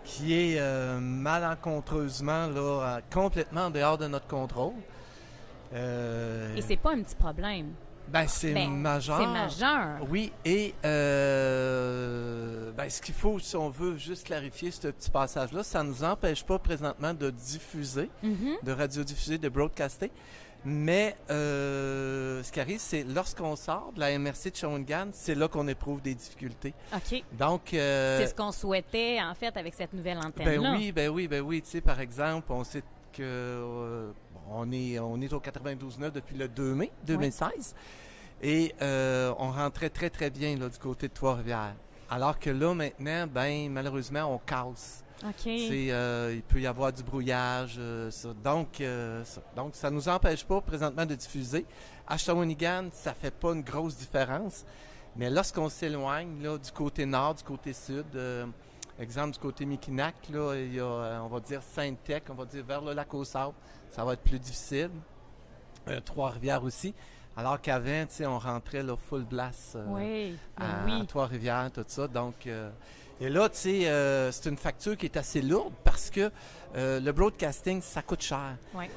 qui est malencontreusement là, complètement en dehors de notre contrôle. Et c'est pas un petit problème. C'est majeur. C'est majeur. Oui, et ce qu'il faut, si on veut juste clarifier ce petit passage-là, ça ne nous empêche pas présentement de diffuser, de radiodiffuser, de broadcaster. Mais ce qui arrive, c'est lorsqu'on sort de la MRC de Shawinigan, c'est là qu'on éprouve des difficultés. OK. Donc, c'est ce qu'on souhaitait, en fait, avec cette nouvelle antenne-là. Ben oui. Tu sais, par exemple, on sait que on est au 92.9 depuis le 2 mai 2016. Et on rentrait très, très bien là, du côté de Trois-Rivières. Alors que là, maintenant, malheureusement, on casse. OK. Il peut y avoir du brouillage. Donc, ça ne nous empêche pas présentement de diffuser. À Shawinigan, ça ne fait pas une grosse différence. Mais lorsqu'on s'éloigne là, du côté nord, du côté sud, Exemple, du côté Mikinak, là, il y a, on va dire, Sainte-Tech, on va dire vers le lac aux Sables. Ça va être plus difficile. Trois-Rivières aussi. Alors qu'avant, tu sais, on rentrait là, full blast à Trois-Rivières, tout ça. Donc, et là, tu sais, c'est une facture qui est assez lourde parce que le broadcasting, ça coûte cher. Ouais.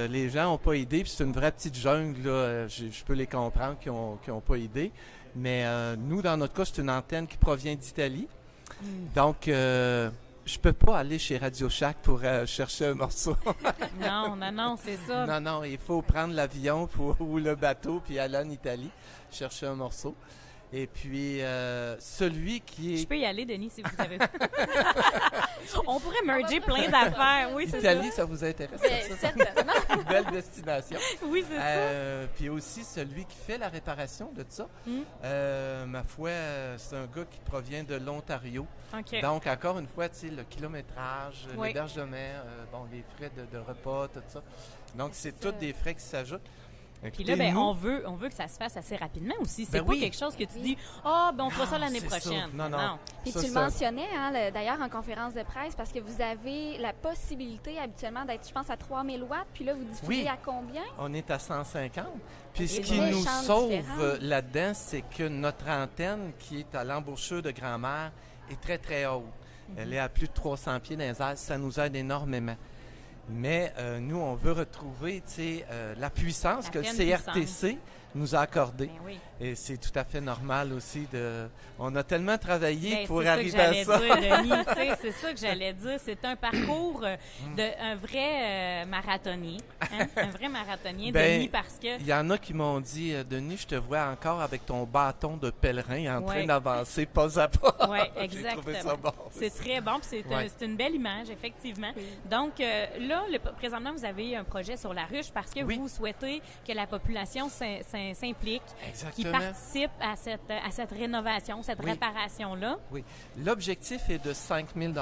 Les gens n'ont pas idée, puis c'est une vraie petite jungle, là. Je peux les comprendre qui ont pas idée. Mais nous, dans notre cas, c'est une antenne qui provient d'Italie. Donc, je peux pas aller chez Radio Shack pour chercher un morceau. non, c'est ça. Non, il faut prendre l'avion ou le bateau puis aller en Italie chercher un morceau. Et puis, celui qui est... Je peux y aller, Denis, si vous avez... On pourrait merger plein d'affaires, oui, c'est ça. L'Italie, ça vous intéresse? Certainement. Une belle destination. Oui, c'est ça. Puis aussi, celui qui fait la réparation de ça, ma foi, c'est un gars qui provient de l'Ontario. Okay. Donc, encore une fois, tu sais, le kilométrage, l'hébergement, les frais de repas, tout ça. Donc, c'est tous des frais qui s'ajoutent. Puis là, on veut que ça se fasse assez rapidement aussi. C'est pas quelque chose que tu dis, on fera ça l'année prochaine. Non. Puis tu le mentionnais, hein, d'ailleurs, en conférence de presse, parce que vous avez la possibilité habituellement d'être, je pense, à 3000 watts. Puis là, vous diffusez à combien? On est à 150. Puis ce qui nous sauve là-dedans, c'est que notre antenne, qui est à l'embouchure de Grand-Mère, est très, très haute. Elle est à plus de 300 pieds dans les airs. Ça nous aide énormément. Mais nous, on veut retrouver la puissance que le CRTC nous a accordée. Ben oui. Et c'est tout à fait normal aussi On a tellement travaillé pour arriver à ça. C'est ça que j'allais dire. C'est un parcours d'un vrai marathonnier. Hein? Un vrai marathonnier, Denis, parce que... Il y en a qui m'ont dit, Denis, je te vois encore avec ton bâton de pèlerin en train d'avancer pas à pas. Oui, exactement. J'ai trouvé ça bon. C'est très bon. C'est une belle image, effectivement. Oui. Donc, là, présentement, vous avez un projet sur la ruche parce que vous souhaitez que la population s'implique, qui participe à cette rénovation, cette réparation-là. Oui. L'objectif est de 5 000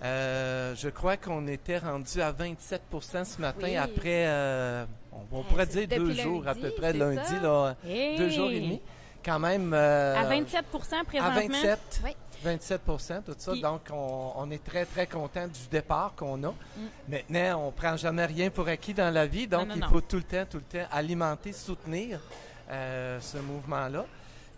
je crois qu'on était rendu à 27 ce matin après, on pourrait dire 2 jours lundi, à peu près, lundi, là, 2 jours et demi. Quand même... à 27 présentement. À 27 27 tout ça. Puis, donc, on est très, très content du départ qu'on a. Maintenant, on ne prend jamais rien pour acquis dans la vie. Donc, il faut tout le temps alimenter, soutenir ce mouvement-là.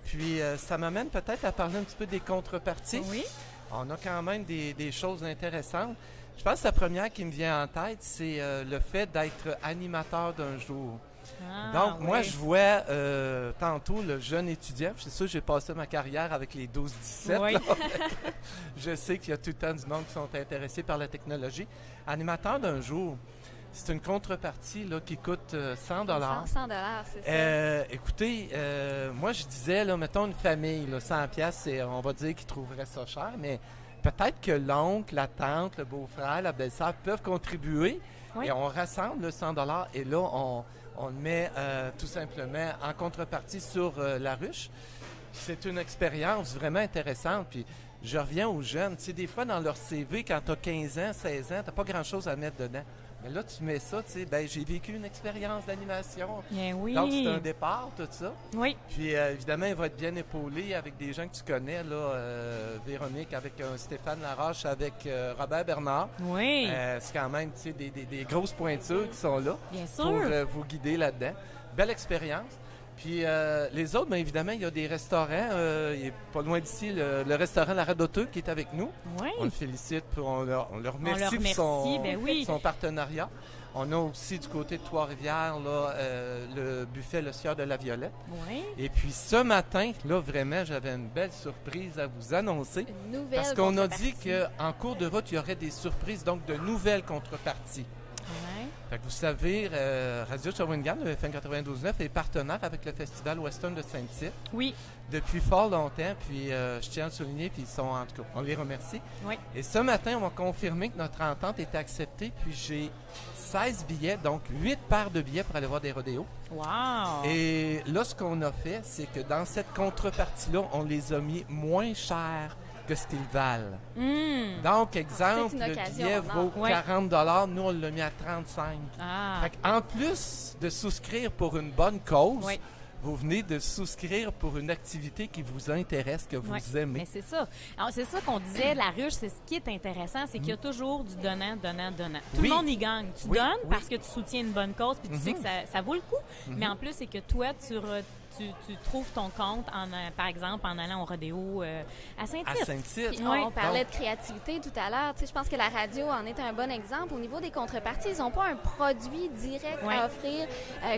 Puis, ça m'amène peut-être à parler un petit peu des contreparties. Oui. On a quand même des choses intéressantes. Je pense que la première qui me vient en tête, c'est le fait d'être animateur d'un jour. Donc, moi, je vois tantôt le jeune étudiant. C'est sûr, j'ai passé ma carrière avec les 12-17. Oui. Je sais qu'il y a tout le temps du monde qui sont intéressés par la technologie. Animateur d'un jour, c'est une contrepartie là, qui coûte 100 $. 100 $, c'est ça. Écoutez, moi, je disais, là, mettons une famille, là, 100 $, on va dire qu'ils trouveraient ça cher, mais peut-être que l'oncle, la tante, le beau-frère, la belle-sœur peuvent contribuer. Et on rassemble le 100 $ et là, on le met tout simplement en contrepartie sur la ruche. C'est une expérience vraiment intéressante. Puis je reviens aux jeunes. Tu sais, des fois, dans leur CV, quand tu as 15 ans, 16 ans, tu n'as pas grand-chose à mettre dedans. Mais là, tu mets ça, tu sais, j'ai vécu une expérience d'animation. Bien oui. Donc, c'est un départ, tout ça. Oui. Puis, évidemment, il va être bien épaulé avec des gens que tu connais, là, Véronique, avec Stéphane Laroche, avec Robert Bernard. Oui. C'est quand même, tu sais, des grosses pointures qui sont là. Bien sûr. Pour vous guider là-dedans. Belle expérience. Puis les autres, bien évidemment, il y a des restaurants. Il est pas loin d'ici, le restaurant La Radoteux qui est avec nous. Oui. On le félicite, on le remercie pour son partenariat. On a aussi du côté de Trois-Rivières là, le buffet Le Sieur de la Violette. Oui. Et puis ce matin, là vraiment, j'avais une belle surprise à vous annoncer. Une nouvelle parce qu'on a dit qu'en cours de route, il y aurait des surprises, donc de nouvelles contreparties. Fait que vous savez, Radio Shawinigan, le FM 92.9, est partenaire avec le Festival Western de Saint-Tite. Oui. Depuis fort longtemps, puis je tiens à le souligner, puis ils sont, en tout cas, on les remercie. Oui. Et ce matin, on m'a confirmé que notre entente était acceptée, puis j'ai 16 billets, donc 8 paires de billets pour aller voir des rodéos. Wow! Et là, ce qu'on a fait, c'est que dans cette contrepartie-là, on les a mis moins chers que ce qu'ils valent. Donc, exemple, le billet vaut 40 $, nous, on l'a mis à 35 $. Ah. Fait en plus de souscrire pour une bonne cause, vous venez de souscrire pour une activité qui vous intéresse, que vous aimez. Mais c'est ça. Alors, c'est ça qu'on disait, la ruche, c'est ce qui est intéressant, c'est qu'il y a toujours du donnant. Tout le monde y gagne. Tu donnes parce que tu soutiens une bonne cause, puis tu sais que ça vaut le coup. Mais en plus, c'est que toi, tu trouves ton compte, par exemple, en allant au rodéo à Saint-Tite. À Saint-Tite. Puis on parlait de créativité tout à l'heure. Tu sais, je pense que la radio en est un bon exemple. Au niveau des contreparties, ils n'ont pas un produit direct à offrir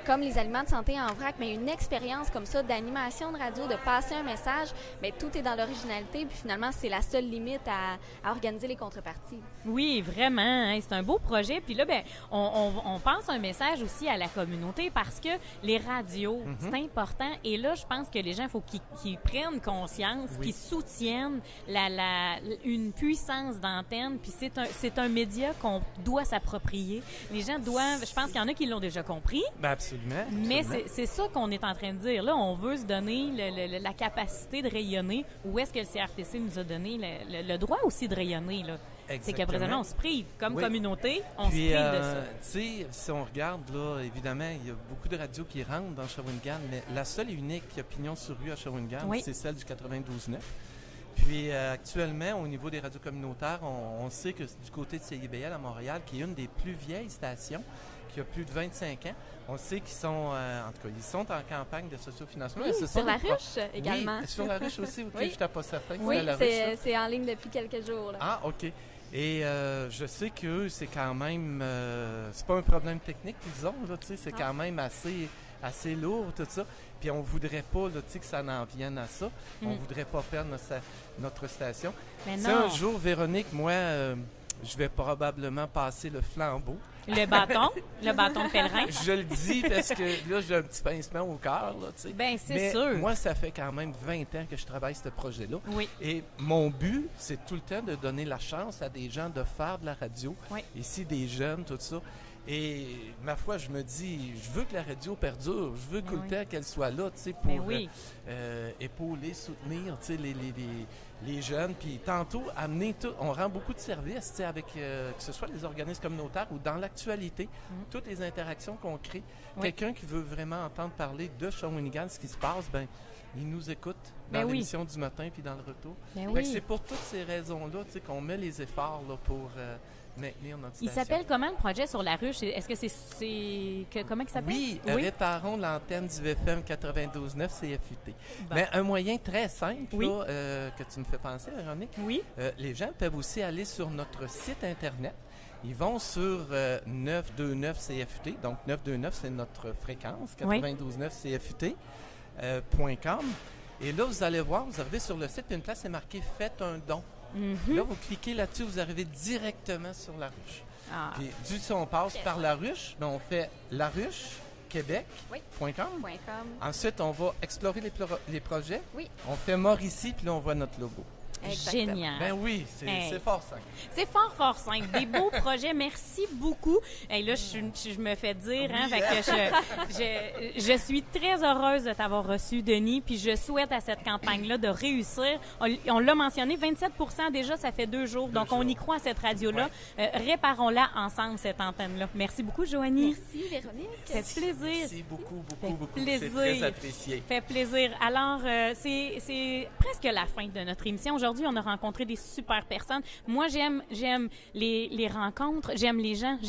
comme les aliments de santé en vrac, mais une expérience comme ça d'animation de radio, de passer un message. Bien, tout est dans l'originalité. Puis finalement, c'est la seule limite à organiser les contreparties. Oui, vraiment. Hein, c'est un beau projet. Puis là, ben, on pense un message aussi à la communauté parce que les radios, c'est important. Et là, je pense que les gens, il faut qu'ils prennent conscience, qu'ils soutiennent une puissance d'antenne. Puis c'est un média qu'on doit s'approprier. Les gens doivent... Je pense qu'il y en a qui l'ont déjà compris. Ben absolument. Mais c'est ça qu'on est en train de dire. Là, on veut se donner la capacité de rayonner. Où est-ce que le CRTC nous a donné le droit aussi de rayonner, là? C'est qu'à présentement, on se prive. Comme communauté, on se prive de ça. Tu sais, si on regarde, là, évidemment, il y a beaucoup de radios qui rentrent dans Shawinigan, mais la seule et unique opinion sur rue à Shawinigan, c'est celle du 92.9. Puis actuellement, au niveau des radios communautaires, on sait que du côté de CIBL à Montréal, qui est une des plus vieilles stations, qui a plus de 25 ans, on sait qu'ils sont, en tout cas, ils sont en campagne de sociofinancement. Oui, sur la ruche également. Oui, sur la ruche aussi, je n'étais pas certain que oui, c'était la ruche. C'est en ligne depuis quelques jours. Là. Ah, OK. Et je sais qu'eux, c'est quand même... c'est pas un problème technique qu'ils ont, là, tu sais, c'est quand même assez lourd, tout ça. Puis on voudrait pas, là, tu sais, que ça n'en vienne à ça. On voudrait pas perdre notre station. Mais non. Un jour, Véronique, moi, je vais probablement passer le flambeau. Le bâton de pèlerin. Je le dis parce que là, j'ai un petit pincement au cœur, là, tu sais. Bien, c'est sûr. Moi, ça fait quand même 20 ans que je travaille ce projet-là. Oui. Et mon but, c'est tout le temps de donner la chance à des gens de faire de la radio. Oui. Ici, des jeunes, tout ça. Et ma foi, je me dis, je veux que la radio perdure. Je veux tout le temps qu'elle soit là, tu sais, pour épauler, soutenir, tu sais, les jeunes. Puis tantôt, amener tout. On rend beaucoup de services, tu sais, avec que ce soit les organismes communautaires ou dans l'actualité, toutes les interactions qu'on crée. Quelqu'un qui veut vraiment entendre parler de Shawinigan, ce qui se passe, ben il nous écoute dans l'émission du matin puis dans le retour. C'est pour toutes ces raisons-là, tu sais, qu'on met les efforts là, pour maintenir notre station. Il s'appelle comment le projet sur la ruche? Est-ce que comment il s'appelle? Oui, réparons l'antenne du VFM 92.9 CFUT. Mais un moyen très simple là, que tu me fais penser, Véronique. Oui. Les gens peuvent aussi aller sur notre site Internet. Ils vont sur 929 CFUT. Donc, 929, c'est notre fréquence, 92.9 CFUT.com. Et là, vous allez voir, vous arrivez sur le site, puis une place est marquée « Faites un don ». Là, vous cliquez là-dessus, vous arrivez directement sur la ruche. Puis, si on passe par la ruche, ben, on fait laruchequebec.com. Ensuite, on va explorer les projets. On fait Mauricie, puis là, on voit notre logo. Exactement. Génial. Ben oui, c'est fort simple. C'est fort simple. Des beaux projets. Merci beaucoup. Et là, je me fais dire, hein, fait que je suis très heureuse de t'avoir reçu, Denis, puis je souhaite à cette campagne-là de réussir. On l'a mentionné, 27% déjà, ça fait 2 jours. Donc, on y croit à cette radio-là. Réparons-la ensemble, cette antenne-là. Merci beaucoup, Joanie. Merci, Véronique. Ça fait plaisir. Merci beaucoup. Plaisir. C'est très apprécié. Fait plaisir. Alors, c'est presque la fin de notre émission. Aujourd'hui, on a rencontré des super personnes. Moi, j'aime les rencontres, j'aime les gens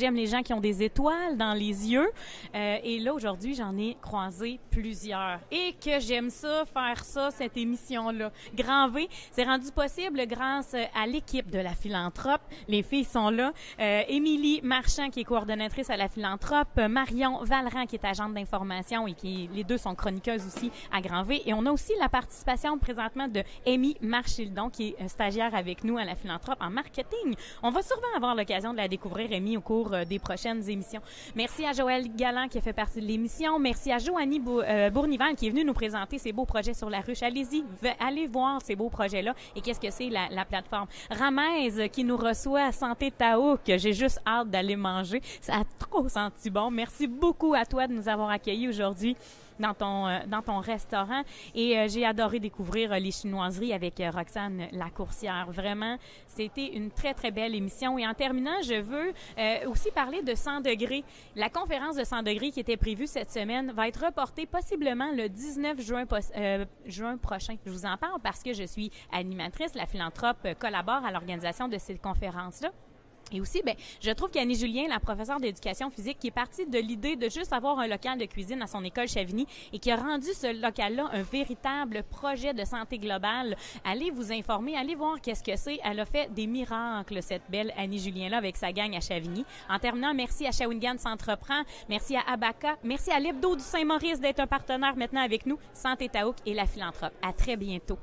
qui ont des étoiles dans les yeux. Et là, aujourd'hui, j'en ai croisé plusieurs. Et que j'aime ça, faire ça, cette émission-là. Grand V, c'est rendu possible grâce à l'équipe de la Philanthrope. Les filles sont là. Émilie Marchand, qui est coordonnatrice à la Philanthrope. Marion Valran, qui est agente d'information et les deux sont chroniqueuses aussi à Grand V. Et on a aussi la participation présentement de Amy Marchildon, qui est stagiaire avec nous à la Philanthrope en marketing. On va sûrement avoir l'occasion de la découvrir, Amy, au cours des prochaines émissions. Merci à Joël Galland qui a fait partie de l'émission. Merci à Joanie Bournival qui est venue nous présenter ses beaux projets sur la ruche. Allez-y, allez voir ces beaux projets-là. Et qu'est-ce que c'est la plateforme? Ramez qui nous reçoit à Santé Taouk. J'ai juste hâte d'aller manger. Ça a trop senti bon. Merci beaucoup à toi de nous avoir accueillis aujourd'hui dans ton restaurant. Et j'ai adoré découvrir les chinoiseries avec Roxane Anne Lacourcière. Vraiment, c'était une très, très belle émission. Et en terminant, je veux aussi parler de 100 degrés. La conférence de 100 degrés qui était prévue cette semaine va être reportée possiblement le 19 juin prochain. Je vous en parle parce que je suis animatrice. La philanthrope collabore à l'organisation de cette conférence-là. Et aussi, je trouve qu'Annie Julien, la professeure d'éducation physique, qui est partie de l'idée de juste avoir un local de cuisine à son école Chavigny et qui a rendu ce local-là un véritable projet de santé globale. Allez vous informer, allez voir qu'est-ce que c'est. Elle a fait des miracles, cette belle Annie Julien-là, avec sa gang à Chavigny. En terminant, merci à Shawinigan s'entreprend, merci à Abaca, merci à l'Hebdo du Saint-Maurice d'être un partenaire maintenant avec nous, Santé Taouk et la philanthrope. À très bientôt.